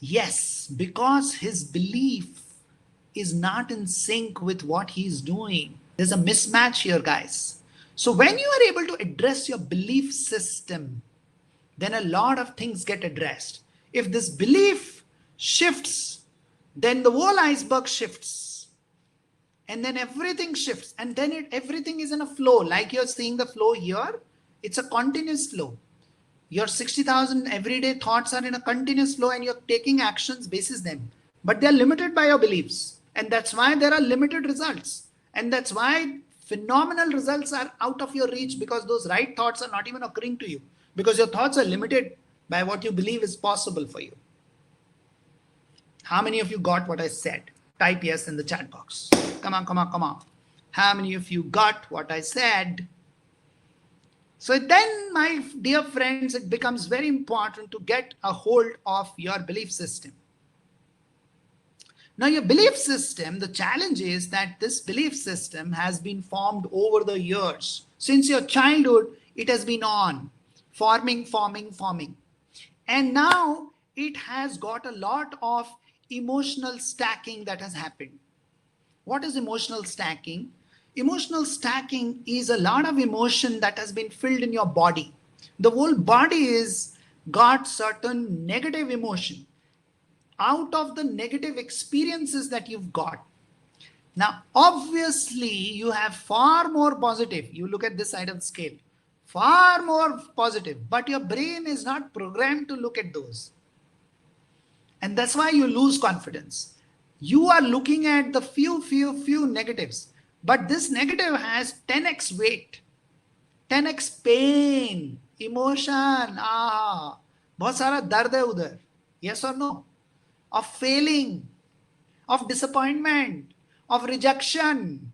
Yes, because his belief is not in sync with what he's doing. There's a mismatch here, guys. So when you are able to address your belief system, then a lot of things get addressed. If this belief shifts, then the whole iceberg shifts. And then everything shifts. And then everything is in a flow. Like you're seeing the flow here, it's a continuous flow. Your 60,000 everyday thoughts are in a continuous flow and you're taking actions basis them. But they're limited by your beliefs. And that's why there are limited results. And that's why phenomenal results are out of your reach, because those right thoughts are not even occurring to you. Because your thoughts are limited by what you believe is possible for you. How many of you got what I said? Type yes in the chat box. Come on, come on, come on. How many of you got what I said? So then, my dear friends, it becomes very important to get a hold of your belief system. Now, your belief system, the challenge is that this belief system has been formed over the years. Since your childhood, it has been on, forming. And now it has got a lot of emotional stacking that has happened. What is emotional stacking? Emotional stacking is a lot of emotion that has been filled in your body. The whole body is got certain negative emotion out of the negative experiences that you've got. Now, obviously, you have far more positive. You look at this side of the scale, far more positive, but your brain is not programmed to look at those. And that's why you lose confidence. You are looking at the few negatives, but this negative has 10x weight, 10x pain, emotion, बहुत सारा दर्द है उधर. Yes or no? Of failing, of disappointment, of rejection,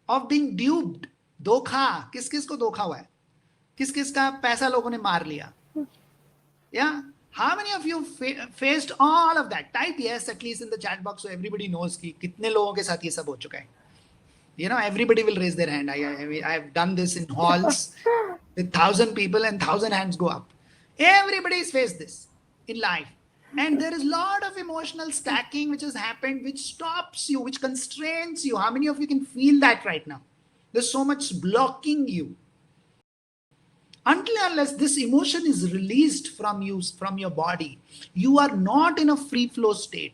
of being duped. धोखा, किस किस को धोखा हुआ है? किस किस का पैसा लोगों ने मार लिया? Yeah. How many of you faced all of that? Type yes at least in the chat box so everybody knows कि कितने लोगों के साथ ये सब हो चुका है. You know, everybody will raise their hand. I've done this in halls with 1,000 people and 1,000 hands go up. Everybody's faced this in life. And there is a lot of emotional stacking which has happened, which stops you, which constrains you. How many of you can feel that right now? There's so much blocking you. Until unless this emotion is released from you, from your body, you are not in a free flow state.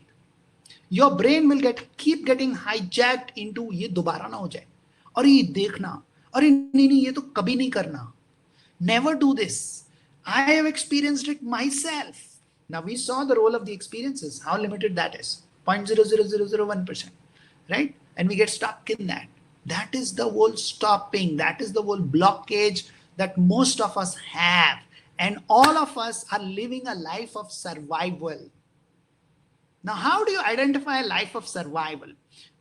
Your brain will keep getting hijacked into ये दोबारा ना हो जाए, और ये देखना, अरे नहीं ये तो कभी नहीं करना. Never do this. I have experienced it myself. Now we saw the role of the experiences, how limited that is, 0.00001%, right? And we get stuck in that. That is the whole stopping. That is the whole blockage that most of us have. And all of us are living a life of survival. Now, how do you identify a life of survival?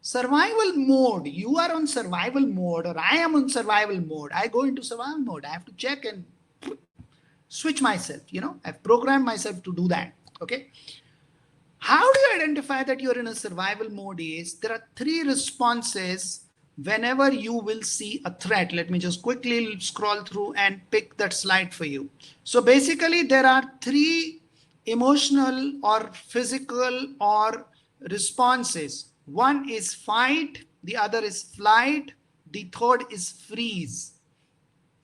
Survival mode, you are on survival mode, or I am on survival mode. I go into survival mode. I have to check and switch myself, I've programmed myself to do that, okay? How do you identify that you're in a survival mode is, there are 3 responses whenever you will see a threat. Let me just quickly scroll through and pick that slide for you. So basically there are 3 emotional or physical or responses. One is fight, the other is flight, the third is freeze.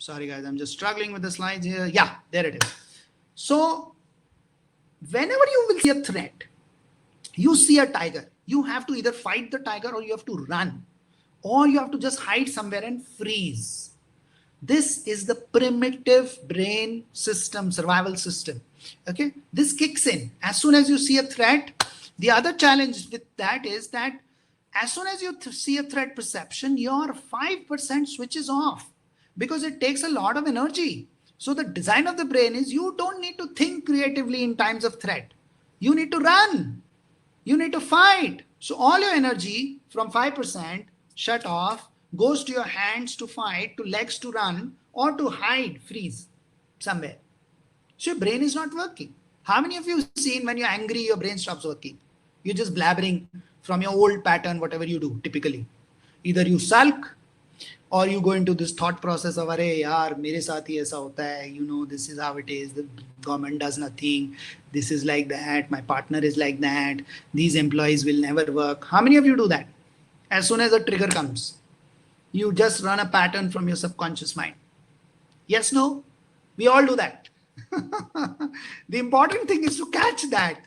Sorry guys, I'm just struggling with the slides here. Yeah, there it is. So whenever you will see a threat, you see a tiger, you have to either fight the tiger or you have to run. or you have to just hide somewhere and freeze. This is the primitive brain system, survival system. Okay, this kicks in as soon as you see a threat. The other challenge with that is that as soon as you see a threat perception, your 5% switches off because it takes a lot of energy. So the design of the brain is you don't need to think creatively in times of threat. You need to run. You need to fight. So all your energy from 5% shut off goes to your hands to fight, to legs to run, or to hide, freeze somewhere. So your brain is not working. How many of you seen when you're angry, your brain stops working? You're just blabbering from your old pattern, whatever you do typically. Either you sulk or you go into this thought process of, अरे यार मेरे साथ ही ऐसा होता है, you know, this is how it is, the government does nothing, this is like that, my partner is like that, these employees will never work. How many of you do that? As soon as a trigger comes, you just run a pattern from your subconscious mind. Yes, no? We all do that. The important thing is to catch that.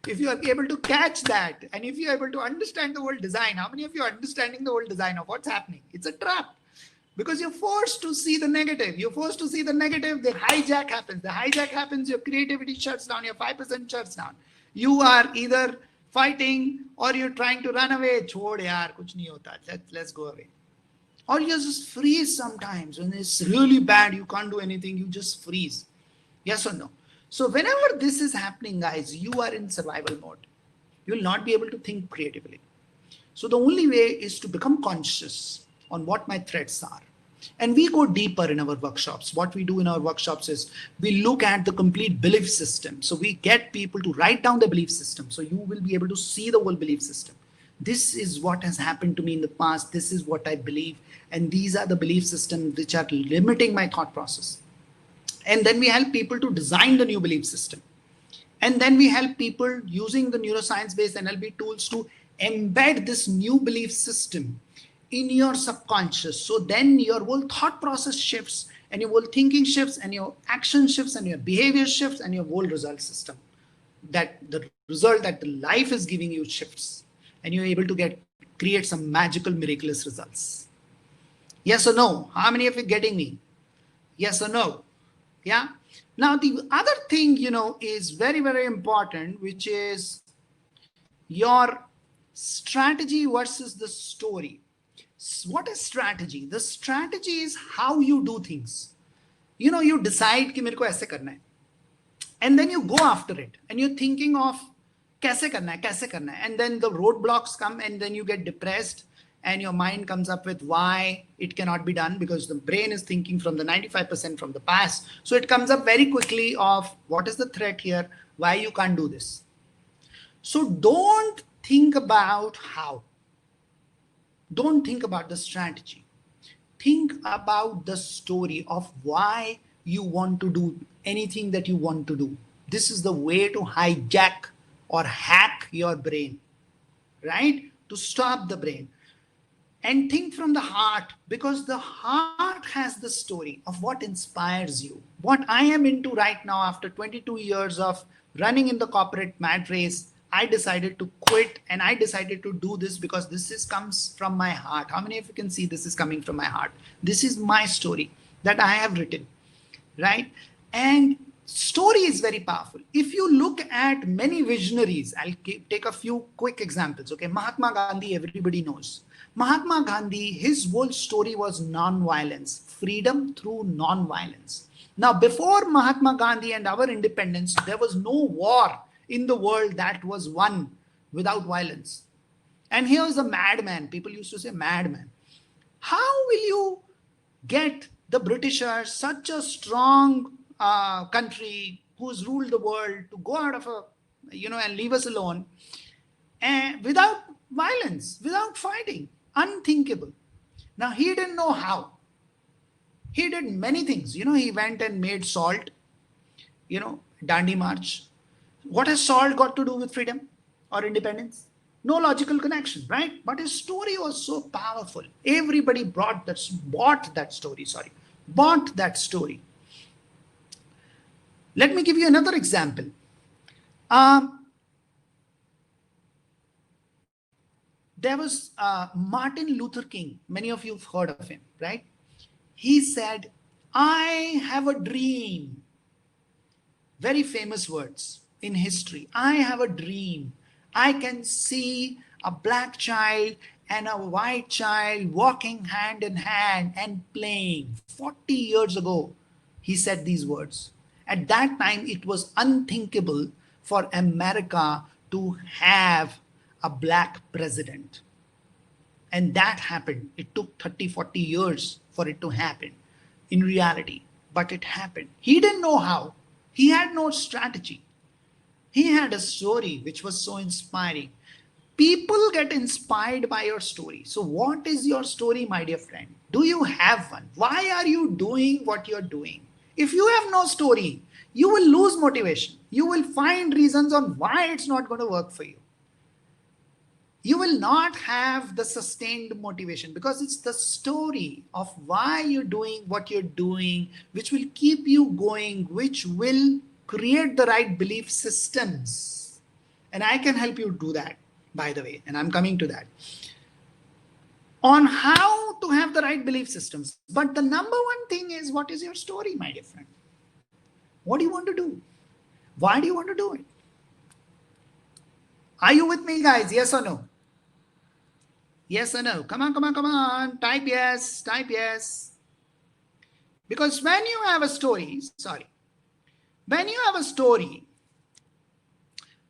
If you are able to catch that, and if you are able to understand the whole design, how many of you are understanding the whole design of what's happening? It's a trap. Because you're forced to see the negative. You're forced to see the negative. The hijack happens. The hijack happens. Your creativity shuts down. Your 5% shuts down. You are either fighting or you're trying to run away. Chhod yaar, kuch nahi hota. Let's go away. Or you just freeze sometimes. When it's really bad, you can't do anything. You just freeze. Yes or no? So whenever this is happening, guys, you are in survival mode. You will not be able to think creatively. So the only way is to become conscious on what my threats are. And we go deeper in our workshops. What we do in our workshops is we look at the complete belief system. So we get people to write down the belief system. So you will be able to see the whole belief system. This is what has happened to me in the past. This is what I believe. And these are the belief systems which are limiting my thought process. And then we help people to design the new belief system. And then we help people using the neuroscience-based NLP tools to embed this new belief system in your subconscious. So then your whole thought process shifts and your whole thinking shifts and your action shifts and your behavior shifts and your whole result system. That the result that the life is giving you shifts and you're able to create some magical, miraculous results. Yes or no? How many of you getting me? Yes or no? Yeah. Now, the other thing, is very, very important, which is your strategy versus the story. What is strategy? The strategy is how you do things. You decide कि मेरे को ऐसे करना है. And then you go after it and you're thinking of कैसे करना है. And then the roadblocks come and then you get depressed and your mind comes up with why it cannot be done because the brain is thinking from the 95% from the past. So it comes up very quickly of what is the threat here, why you can't do this. So don't think about how. Don't think about the strategy. Think about the story of why you want to do anything that you want to do. This is the way to hijack or hack your brain, right? To stop the brain. And think from the heart, because the heart has the story of what inspires you. What I am into right now after 22 years of running in the corporate mad race, I decided to quit and I decided to do this because comes from my heart. How many of you can see this is coming from my heart? This is my story that I have written, right? And story is very powerful. If you look at many visionaries, I'll take a few quick examples. Okay, Mahatma Gandhi, everybody knows. Mahatma Gandhi, his whole story was non-violence, freedom through non-violence. Now, before Mahatma Gandhi and our independence, there was no war in the world that was won without violence. And here is a madman. People used to say madman. How will you get the Britishers, such a strong country who's ruled the world, to go out of and leave us alone and without violence, without fighting? Unthinkable. Now, he didn't know how. He did many things. He went and made salt, Dandi March. What has salt got to do with freedom or independence? No logical connection, right? But his story was so powerful. Everybody bought that story. Let me give you another example. There was Martin Luther King. Many of you have heard of him, right? He said, I have a dream. Very famous words in history. I have a dream. I can see a black child and a white child walking hand in hand and playing. 40 years ago, he said these words. At that time, it was unthinkable for America to have a black president. And that happened. It took 30, 40 years for it to happen in reality, but it happened. He didn't know how. He had no strategy. He had a story which was so inspiring. People get inspired by your story. So what is your story, my dear friend? Do you have one? Why are you doing what you're doing? If you have no story, you will lose motivation. You will find reasons on why it's not going to work for you. You will not have the sustained motivation, because it's the story of why you're doing what you're doing, which will keep you going, which will create the right belief systems. And I can help you do that, by the way, and I'm coming to that. On how to have the right belief systems. But the number one thing is, what is your story, my dear friend? What do you want to do? Why do you want to do it? Are you with me, guys? Yes or no? Yes or no? Come on, come on, come on. Type yes, type yes. Because when you have a story, when you have a story,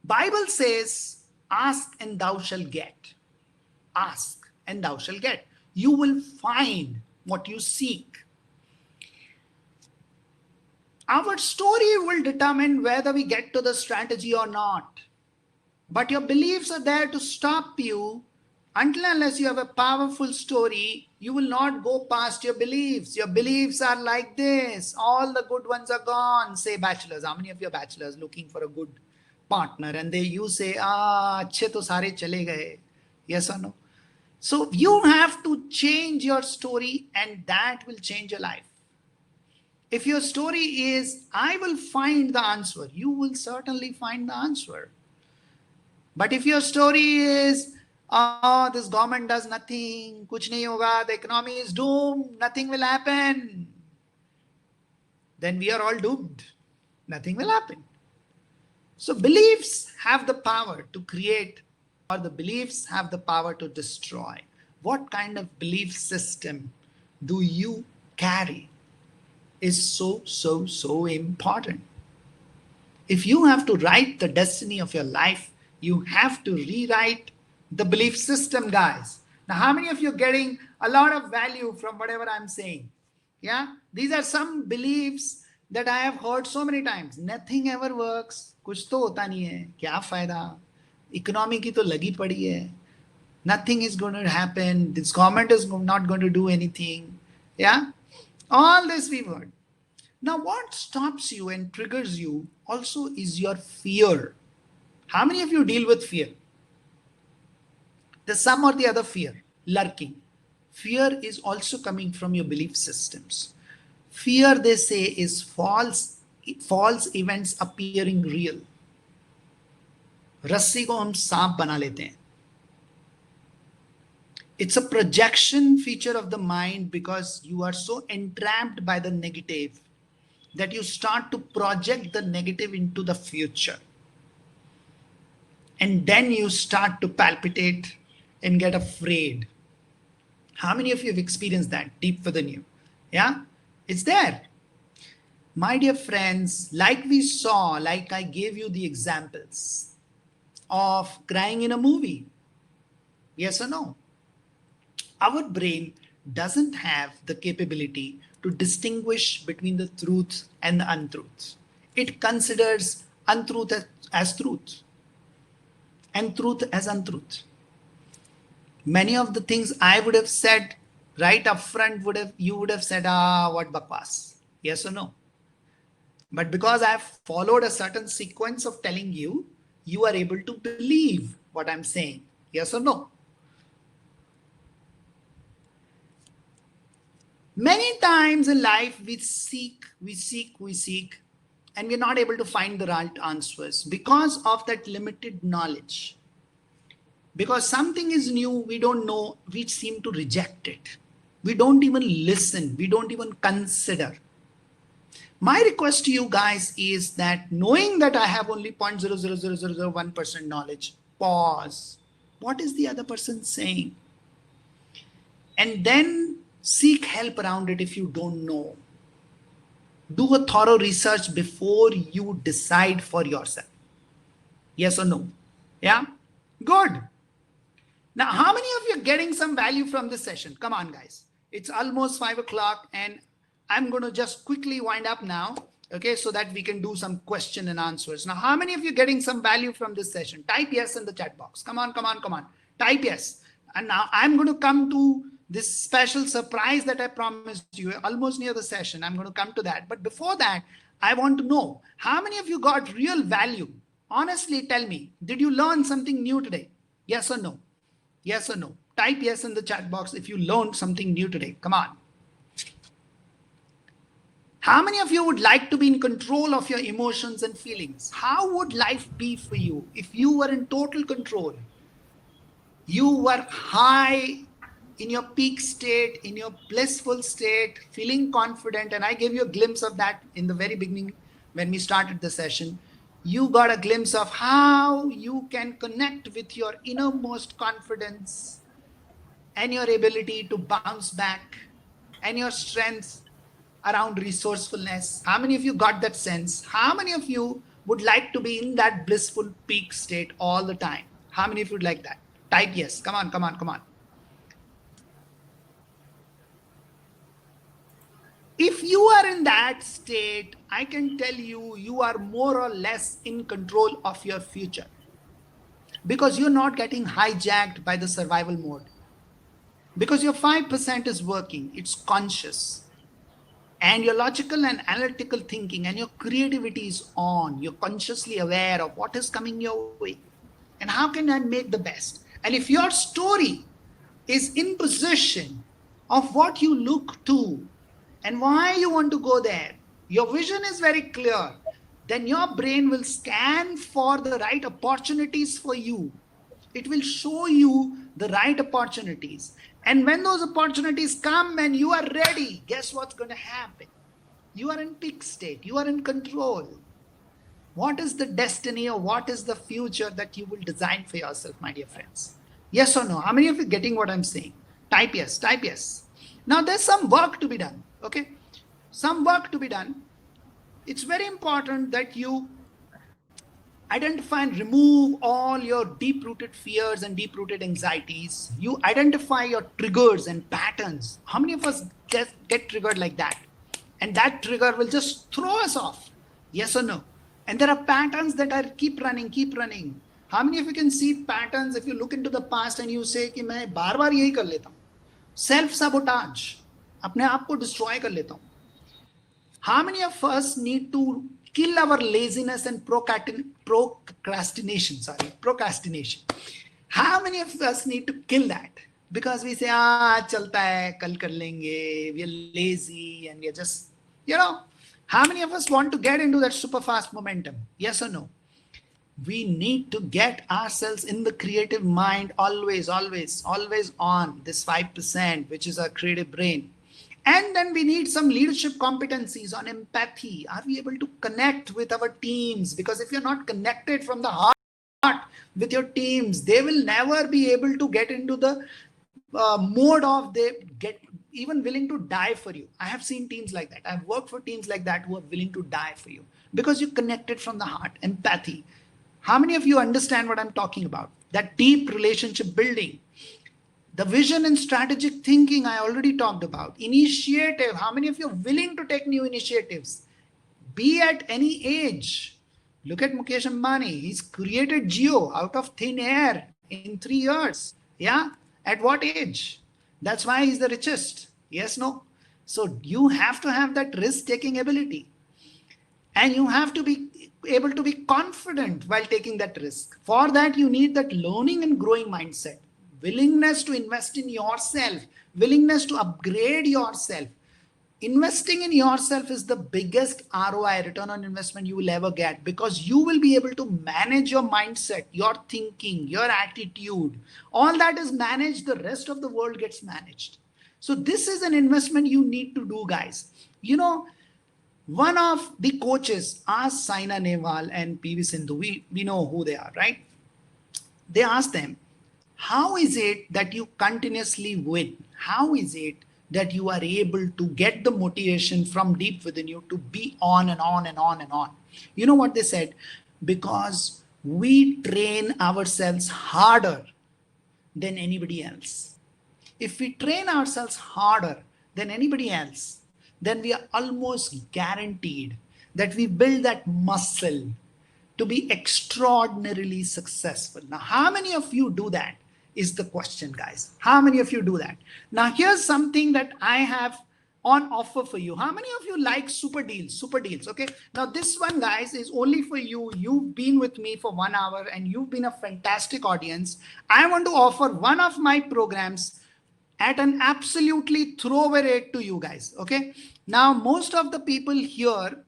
Bible says, ask and thou shalt get. Ask and thou shalt get. You will find what you seek. Our story will determine whether we get to the strategy or not. But your beliefs are there to stop you. Until unless you have a powerful story, you will not go past your beliefs. Your beliefs are like this. All the good ones are gone. Say bachelors. How many of you are bachelors looking for a good partner? And you say, achhe to sare chale gaye. Yes or no? So you have to change your story, and that will change your life. If your story is, I will find the answer, you will certainly find the answer. But if your story is, oh, this government does nothing, kuch nahi hoga, the economy is doomed, nothing will happen, then we are all doomed. Nothing will happen. So beliefs have the power to create, or the beliefs have the power to destroy. What kind of belief system do you carry is so important. If you have to write the destiny of your life, you have to rewrite the belief system, guys. Now, how many of you are getting a lot of value from whatever I'm saying? Yeah, these are some beliefs that I have heard so many times. Nothing ever works. कुछ तो होता नहीं है. क्या फायदा? Economy की तो लगी पड़ी है. Nothing is going to happen. This government is not going to do anything. Yeah, all this we've heard. Now, what stops you and triggers you also is your fear. How many of you deal with fear? There's some or the other fear lurking. Fear is also coming from your belief systems. Fear, they say, is false events appearing real. रस्सी को हम सांप बना लेते हैं. It's a projection feature of the mind, because you are so entrapped by the negative that you start to project the negative into the future. And then you start to palpitate and get afraid. How many of you have experienced that deep within you? Yeah, it's there. My dear friends, like we saw, like I gave you the examples of crying in a movie. Yes or no? Our brain doesn't have the capability to distinguish between the truth and the untruth. It considers untruth as truth and truth as untruth. Many of the things I would have said right up front, you would have said, what bakwas? Yes or no? But because I have followed a certain sequence of telling you, you are able to believe what I'm saying. Yes or no? Many times in life, we seek, and we're not able to find the right answers because of that limited knowledge. Because something is new, we don't know, we seem to reject it. We don't even listen. We don't even consider. My request to you guys is that knowing that I have only 0.00001% knowledge, pause. What is the other person saying? And then seek help around it if you don't know. Do a thorough research before you decide for yourself. Yes or no? Yeah? Good. Now, how many of you are getting some value from this session? Come on, guys. It's almost 5 o'clock and I'm going to just quickly wind up now, okay, so that we can do some question and answers. Now, how many of you are getting some value from this session? Type yes in the chat box. Come on, come on, come on. Type yes. And now I'm going to come to this special surprise that I promised you almost near the session. I'm going to come to that. But before that, I want to know how many of you got real value? Honestly, tell me, did you learn something new today? Yes or no? Yes or no? Type yes in the chat box if you learned something new today. Come on. How many of you would like to be in control of your emotions and feelings? How would life be for you if you were in total control? You were high in your peak state, in your blissful state, feeling confident. And I gave you a glimpse of that in the very beginning when we started the session. You got a glimpse of how you can connect with your innermost confidence and your ability to bounce back and your strength around resourcefulness. How many of you got that sense? How many of you would like to be in that blissful peak state all the time? How many of you would like that? Type yes. Come on, come on, come on. If you are in that state, I can tell you, you are more or less in control of your future because you're not getting hijacked by the survival mode. Because your 5% is working, it's conscious. And your logical and analytical thinking and your creativity is on. You're consciously aware of what is coming your way and how can I make the best. And if your story is in position of what you look to and why you want to go there, your vision is very clear, then your brain will scan for the right opportunities for you. It will show you the right opportunities. And when those opportunities come and you are ready, guess what's going to happen? You are in peak state. You are in control. What is the destiny or what is the future that you will design for yourself, my dear friends? Yes or no? How many of you are getting what I'm saying? Type yes, type yes. Now there's some work to be done, okay? Some work to be done. It's very important that you identify and remove all your deep-rooted fears and deep-rooted anxieties. You identify your triggers and patterns. How many of us get triggered like that? And that trigger will just throw us off. Yes or no? And there are patterns that are keep running, keep running. How many of you can see patterns if you look into the past and you say कि मैं बार बार यही कर लेता हूँ? Self-sabotage. अपने आप को destroy कर लेता हूँ. How many of us need to kill our laziness and procrastination? How many of us need to kill that? Because we say, chalta hai, kal kar lenge, we are lazy and we are just, how many of us want to get into that super fast momentum? Yes or no? We need to get ourselves in the creative mind always, always, always on this 5%, which is our creative brain. And then we need some leadership competencies on empathy. Are we able to connect with our teams? Because if you're not connected from the heart with your teams, they will never be able to get into the mode of they get even willing to die for you. I have seen teams like that. I've worked for teams like that who are willing to die for you because you connected from the heart. Empathy. How many of you understand what I'm talking about? That deep relationship building. The vision and strategic thinking I already talked about. Initiative. How many of you are willing to take new initiatives? Be at any age. Look at Mukesh Ambani. He's created Jio out of thin air in 3 years. Yeah. At what age? That's why he's the richest. Yes, no? So you have to have that risk-taking ability. And you have to be able to be confident while taking that risk. For that, you need that learning and growing mindset. Willingness to invest in yourself, willingness to upgrade yourself. investing in yourself is the biggest ROI, return on investment, you will ever get, because you will be able to manage your mindset, your thinking, your attitude. All that is managed. The rest of the world gets managed. So this is an investment you need to do, guys. You know, one of the coaches asked Saina Nehwal and PV Sindhu, we know who they are, right? They asked them, how is it that you continuously win? How is it that you are able to get the motivation from deep within you to be on and on and on and on? You know what they said? Because we train ourselves harder than anybody else. If we train ourselves harder than anybody else, then we are almost guaranteed that we build that muscle to be extraordinarily successful. Now, how many of you do that is the question, guys. How many of you do that? Now, here's something that I have on offer for you. How many of you like super deals? Super deals, okay? Now, this one, guys, is only for you. You've been with me for 1 hour and you've been a fantastic audience. I want to offer one of my programs at an absolutely throwaway rate to you guys, okay? Now, most of the people here,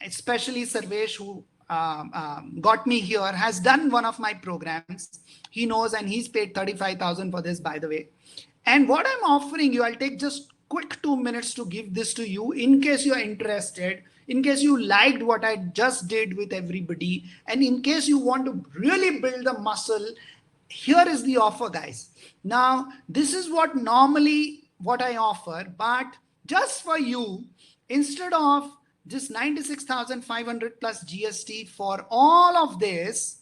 especially Sarvesh, who got me here, has done one of my programs. He knows, and he's paid 35,000 for this, by the way. And what I'm offering you, I'll take just quick 2 minutes to give this to you in case you're interested, in case you liked what I just did with everybody, and in case you want to really build the muscle. Here is the offer, guys. Now, this is what I offer, but just for you, instead of just 96,500 plus GST for all of this,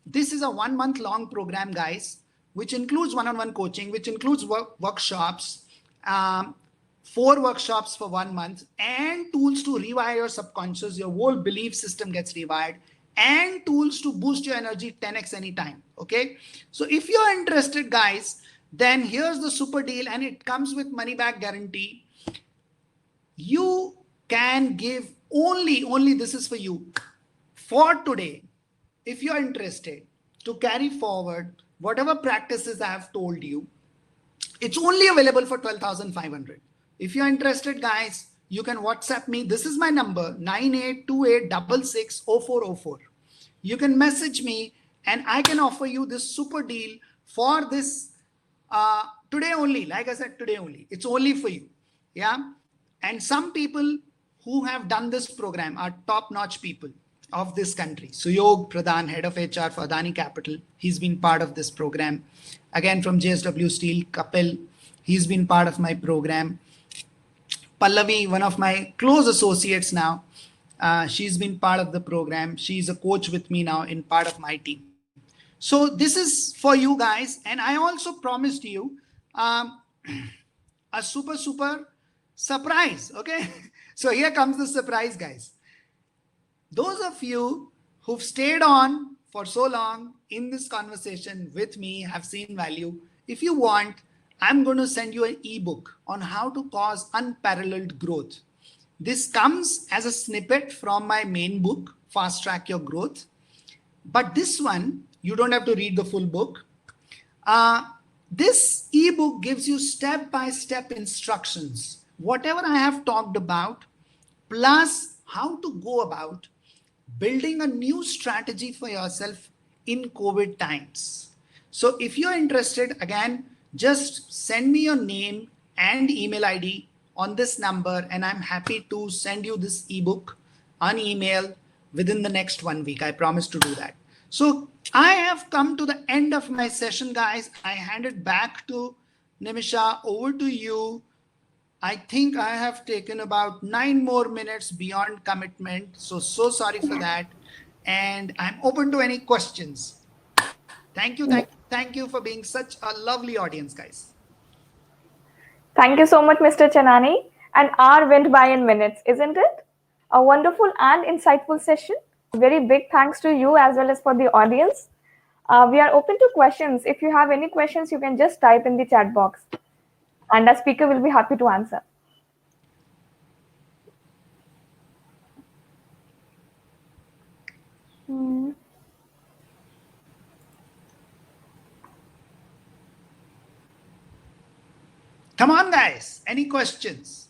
this is a 1 month long program, guys, which includes one-on-one coaching, which includes workshops, 4 workshops for 1 month, and tools to rewire your subconscious. Your whole belief system gets rewired, and tools to boost your energy 10x anytime. Okay, so if you're interested, guys, then here's the super deal, and it comes with money back guarantee. You can give only this is for you for today. If you're interested to carry forward whatever practices I have told you, it's only available for 12,500. If you're interested, guys, you can WhatsApp me. This is my number, 9828660404. You can message me and I can offer you this super deal for this today only. Like I said, today only. It's only for you. Yeah. And some people who have done this program are top-notch people of this country. Suyog Pradhan, head of HR for Adani Capital, he's been part of this program. Again, from JSW Steel, Kapil, he's been part of my program. Pallavi, one of my close associates now, she's been part of the program. She's a coach with me now in part of my team. So this is for you guys. And I also promised you a super surprise. Okay. So here comes the surprise, guys. Those of you who've stayed on for so long in this conversation with me, have seen value. If you want, I'm going to send you an ebook on how to cause unparalleled growth. This comes as a snippet from my main book, Fast Track Your Growth. But this one, you don't have to read the full book. This ebook gives you step-by-step instructions, whatever I have talked about, plus how to go about building a new strategy for yourself in COVID times. So if you're interested, again, just send me your name and email ID on this number, and I'm happy to send you this ebook on email within the next 1 week. I promise to do that. So I have come to the end of my session, guys. I hand it back to Nimisha. Over to you. I think I have taken about 9 more minutes beyond commitment. So sorry for that. And I'm open to any questions. Thank you for being such a lovely audience, guys. Thank you so much, Mr. Chainani. An hour went by in minutes, isn't it? A wonderful and insightful session. Very big thanks to you as well as for the audience. We are open to questions. If you have any questions, you can just type in the chat box, and our speaker will be happy to answer. Come on, guys. Any questions?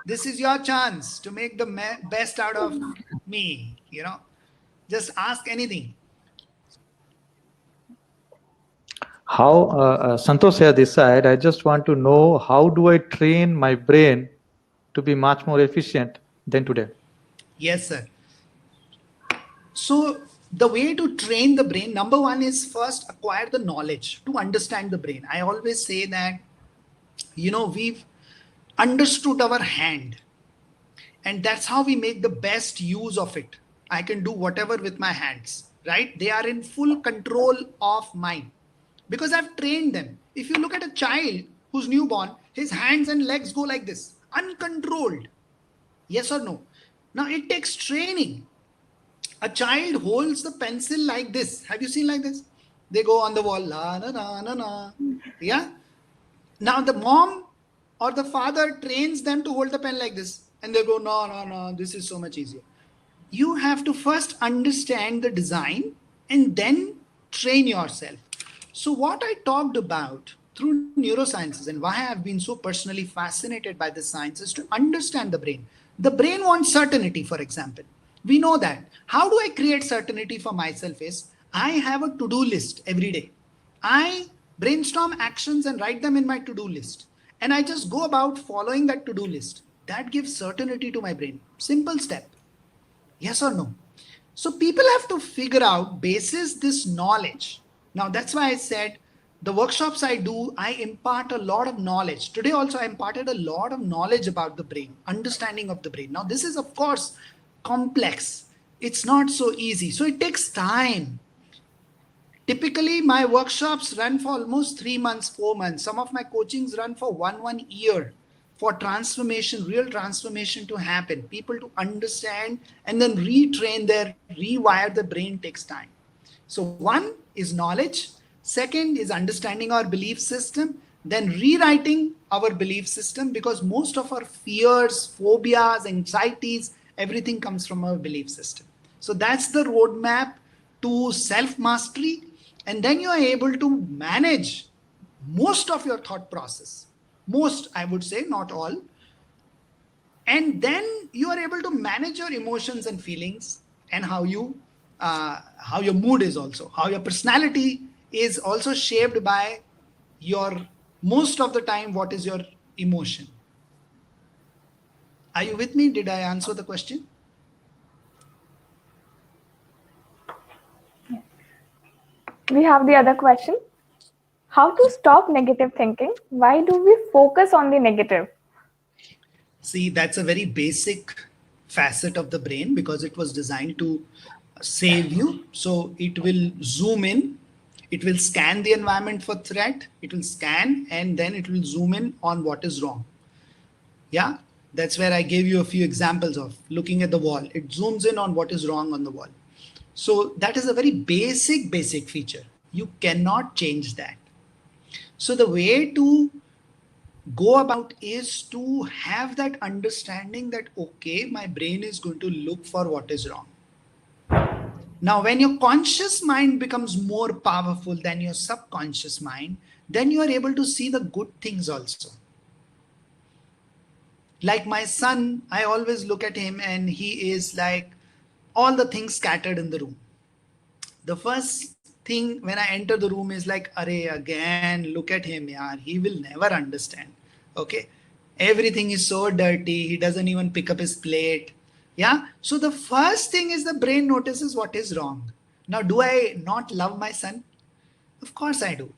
This is your chance to make the best out of me. Just ask anything. How, Santosh here this side, I just want to know how do I train my brain to be much more efficient than today? Yes, sir. So the way to train the brain, number one is first acquire the knowledge to understand the brain. I always say that, we've understood our hand, and that's how we make the best use of it. I can do whatever with my hands, right? They are in full control of mine because I've trained them. If you look at a child who's newborn, his hands and legs go like this, uncontrolled. Yes or no? Now it takes training. A child holds the pencil like this. Have you seen like this? They go on the wall, la na na na na. Yeah. Now the mom or the father trains them to hold the pen like this, and they go, no, no, no, this is so much easier. You have to first understand the design and then train yourself. So what I talked about through neurosciences and why I have been so personally fascinated by this science is to understand the brain. The brain wants certainty, for example. We know that. How do I create certainty for myself is I have a to-do list every day. I brainstorm actions and write them in my to-do list. And I just go about following that to-do list. That gives certainty to my brain. Simple step. Yes or no? So people have to figure out basis this knowledge. Now that's why I said the workshops I do, I impart a lot of knowledge. Today also I imparted a lot of knowledge about the brain, understanding of the brain. Now this is of course complex. It's not so easy. So it takes time. Typically my workshops run for almost 3 months, 4 months. Some of my coachings run for one year for transformation, real transformation to happen, people to understand and then retrain rewire the brain takes time. So one is knowledge. Second is understanding our belief system, then rewriting our belief system because most of our fears, phobias, anxieties, everything comes from our belief system. So that's the roadmap to self-mastery. And then you are able to manage most of your thought process. Most, I would say, not all. And then you are able to manage your emotions and feelings and how your mood is also, how your personality is also shaped by your, most of the time, what is your emotion. Are you with me? Did I answer the question? We have the other question. How to stop negative thinking? Why do we focus on the negative? See, that's a very basic facet of the brain because it was designed to save you. So it will zoom in, it will scan the environment for threat, it will scan, and then it will zoom in on what is wrong. Yeah, that's where I gave you a few examples of looking at the wall. It zooms in on what is wrong on the wall. So that is a very basic feature. You cannot change that. So the way to go about is to have that understanding that, okay, my brain is going to look for what is wrong. Now, when your conscious mind becomes more powerful than your subconscious mind, then you are able to see the good things also. Like my son, I always look at him and he is like all the things scattered in the room. The first thing when I enter the room is like, array, again, look at him, yaar, he will never understand. Okay. Everything is so dirty. He doesn't even pick up his plate. Yeah. So the first thing is the brain notices what is wrong. Now, do I not love my son? Of course I do.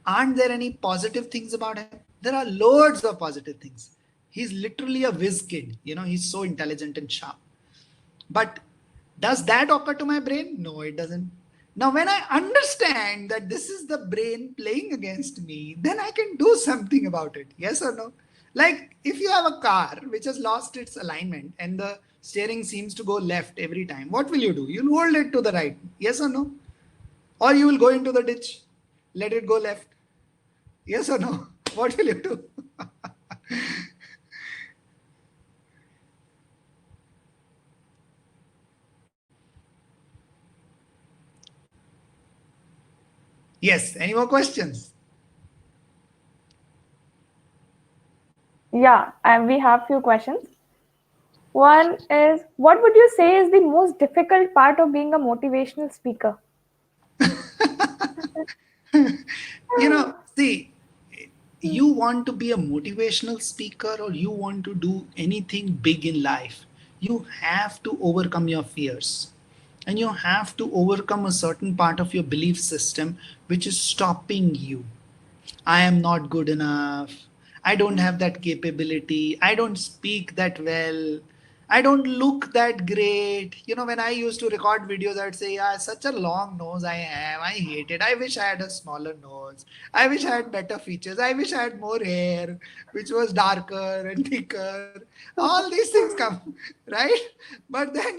Aren't there any positive things about him? There are loads of positive things. He's literally a whiz kid. He's so intelligent and sharp. But does that occur to my brain? No, it doesn't. Now, when I understand that this is the brain playing against me, then I can do something about it. Yes or no? Like if you have a car which has lost its alignment and the steering seems to go left every time, what will you do? You'll hold it to the right. Yes or no? Or you will go into the ditch, let it go left. Yes or no? What will you do? Yes. Any more questions? Yeah, and we have few questions. One is, what would you say is the most difficult part of being a motivational speaker? See, you want to be a motivational speaker or you want to do anything big in life, you have to overcome your fears. And you have to overcome a certain part of your belief system which is stopping you. I am not good enough. I don't have that capability. I don't speak that well. I don't look that great. When I used to record videos, I'd say, yeah, such a long nose I have. I hate it. I wish I had a smaller nose. I wish I had better features. I wish I had more hair, which was darker and thicker. All these things come, right? But then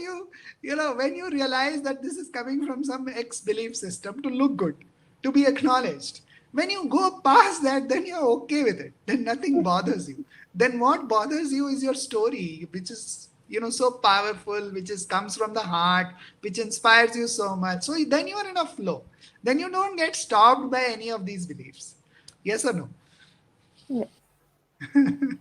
when you realize that this is coming from some ex belief system to look good, to be acknowledged, when you go past that, then you're okay with it. Then nothing bothers you. Then what bothers you is your story, which is so powerful, which is comes from the heart, which inspires you so much. So then you are in a flow. Then you don't get stopped by any of these beliefs. Yes or no? Yes.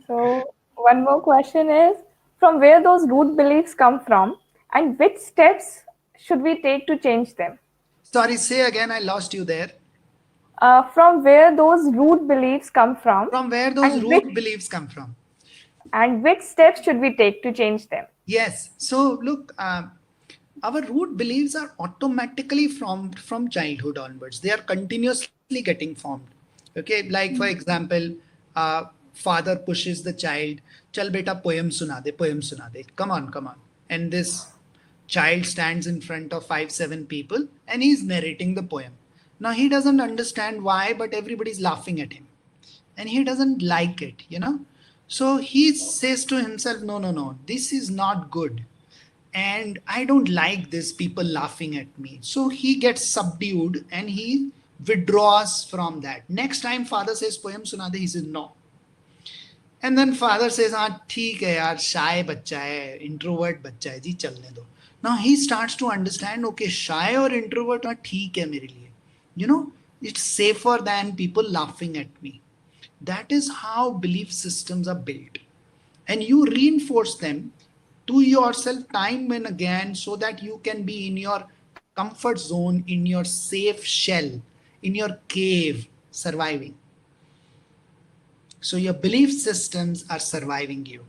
So, one more question is, from where those root beliefs come from and which steps should we take to change them? Sorry, say again. I lost you there. From where those root beliefs come from From where those and which root beliefs come from? steps should we take to change them? Yes. So look, our root beliefs are automatically formed from childhood onwards. They are continuously getting formed. Okay, like for example, uh, father pushes the child, "Chal beta, poem suna de. Come on." And this child stands in front of 5, 7 people, and he's narrating the poem. Now he doesn't understand why, but everybody's laughing at him, and he doesn't like it. So he says to himself, no, no, no, this is not good, and I don't like this people laughing at me. So he gets subdued and he withdraws from that. Next time father says poem suna de, he says no. And then father says, हाँ ठीक है यार, shy बच्चा है, introvert बच्चा है जी, चलने दो. Now he starts to understand, okay, shy or introvert are ठीक है मेरे लिए. It's safer than people laughing at me. That is how belief systems are built. And you reinforce them to yourself time and again so that you can be in your comfort zone, in your safe shell, in your cave, surviving. So your belief systems are surviving you.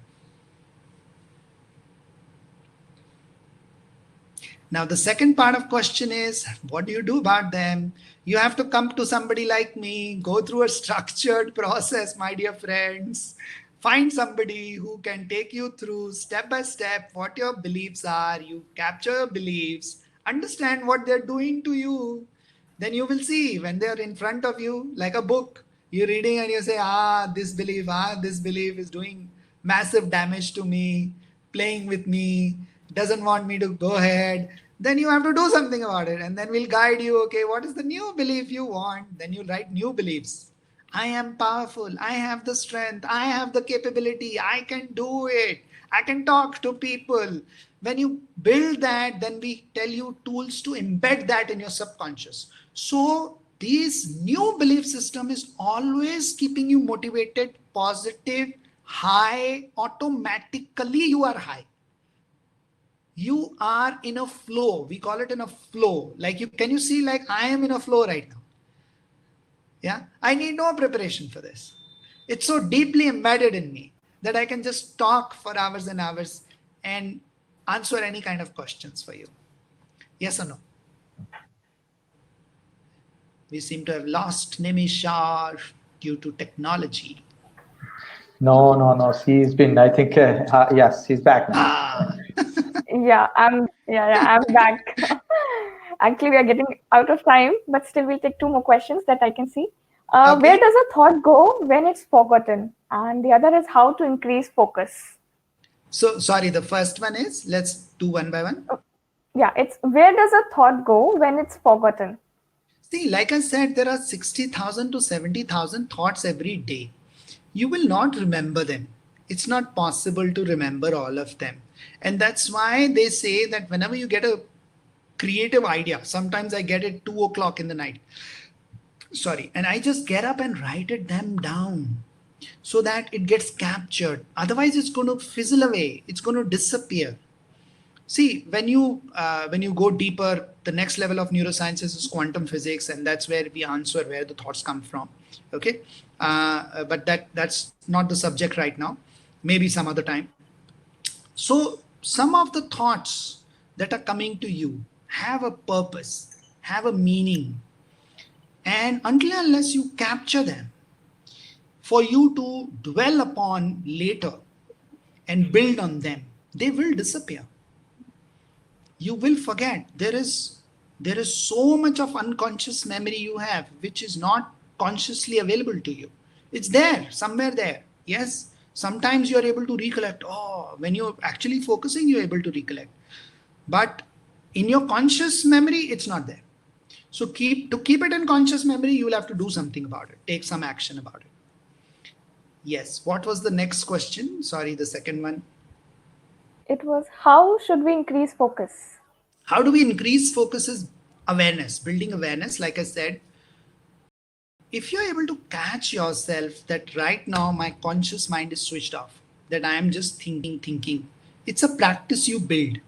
Now the second part of question is, what do you do about them? You have to come to somebody like me, go through a structured process, my dear friends. Find somebody who can take you through step by step what your beliefs are. You capture your beliefs, understand what they're doing to you. Then you will see when they're in front of you, like a book, you're reading and you say, this belief is doing massive damage to me, playing with me, doesn't want me to go ahead. Then you have to do something about it, and then we'll guide you. Okay, what is the new belief you want? Then you write new beliefs. I am powerful. I have the strength. I have the capability. I can do it. I can talk to people. When you build that, then we tell you tools to embed that in your subconscious. So this new belief system is always keeping you motivated, positive, high. Automatically you are high. You are in a flow. We call it in a flow. Like can you see, like I am in a flow right now. Yeah, I need no preparation for this. It's so deeply embedded in me that I can just talk for hours and hours and answer any kind of questions for you. Yes or no? We seem to have lost Nimisha due to technology. No. She's been, I think, yes, she's back now. I'm back. Actually, we are getting out of time, but still we'll take two more questions that I can see. Okay. Where does a thought go when it's forgotten? And the other is how to increase focus. So, sorry, the first one is, let's do one by one. Yeah, it's where does a thought go when it's forgotten? See, like I said, there are 60,000 to 70,000 thoughts every day. You will not remember them. It's not possible to remember all of them. And that's why they say that whenever you get a creative idea, sometimes I get it 2 o'clock in the night. Sorry. And I just get up and write it them down. so that it gets captured. Otherwise, it's going to fizzle away. It's going to disappear. See, when you go deeper, the next level of neurosciences is quantum physics, and that's where we answer where the thoughts come from. Okay, but that's not the subject right now. Maybe some other time. So some of the thoughts that are coming to you have a purpose, have a meaning, and until and unless you capture them for you to dwell upon later and build on them, they will disappear. You will forget. There is so much of unconscious memory you have which is not consciously available to you. It's there, somewhere there. Yes, sometimes you're able to recollect. Oh, when you're actually focusing, you're able to recollect. But in your conscious memory, it's not there. So to keep it in conscious memory, you will have to do something about it. Take some action about it. Yes. What was the next question? Sorry, the second one. It was, how should we increase focus? How do we increase focus is awareness, building awareness. Like I said, if you're able to catch yourself that right now my conscious mind is switched off, that I am just thinking, it's a practice you build.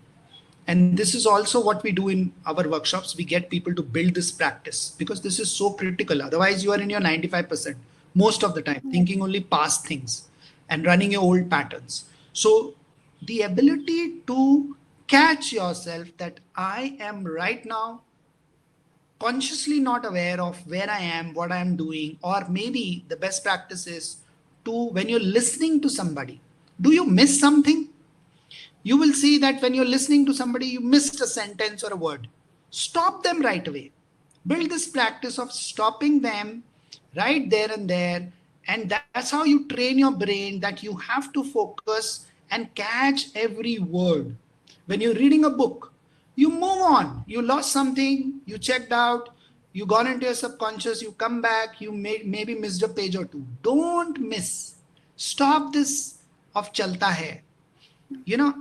And this is also what we do in our workshops. We get people to build this practice because this is so critical. Otherwise, you are in your 95% most of the time, thinking only past things and running your old patterns. So the ability to catch yourself that I am right now consciously not aware of where I am, what I am doing, or maybe the best practice is to, when you're listening to somebody, do you miss something? You will see that when you're listening to somebody, you missed a sentence or a word. Stop them right away. Build this practice of stopping them right there and there. And that's how you train your brain that you have to focus and catch every word. When you're reading a book, you move on. You lost something, you checked out, you gone into your subconscious, you come back, you maybe missed a page or two. Don't miss. Stop this of chalta hai,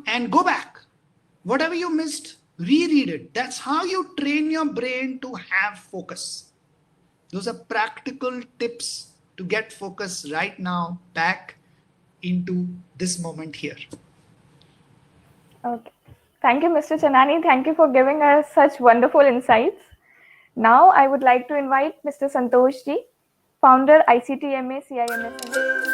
and go back. Whatever you missed, reread it. That's how you train your brain to have focus. Those are practical tips to get focus right now back into this moment here. Okay. Thank you, Mr. Chainani. Thank you for giving us such wonderful insights. Now, I would like to invite Mr. Santosh ji, founder ICT MA CIMSME.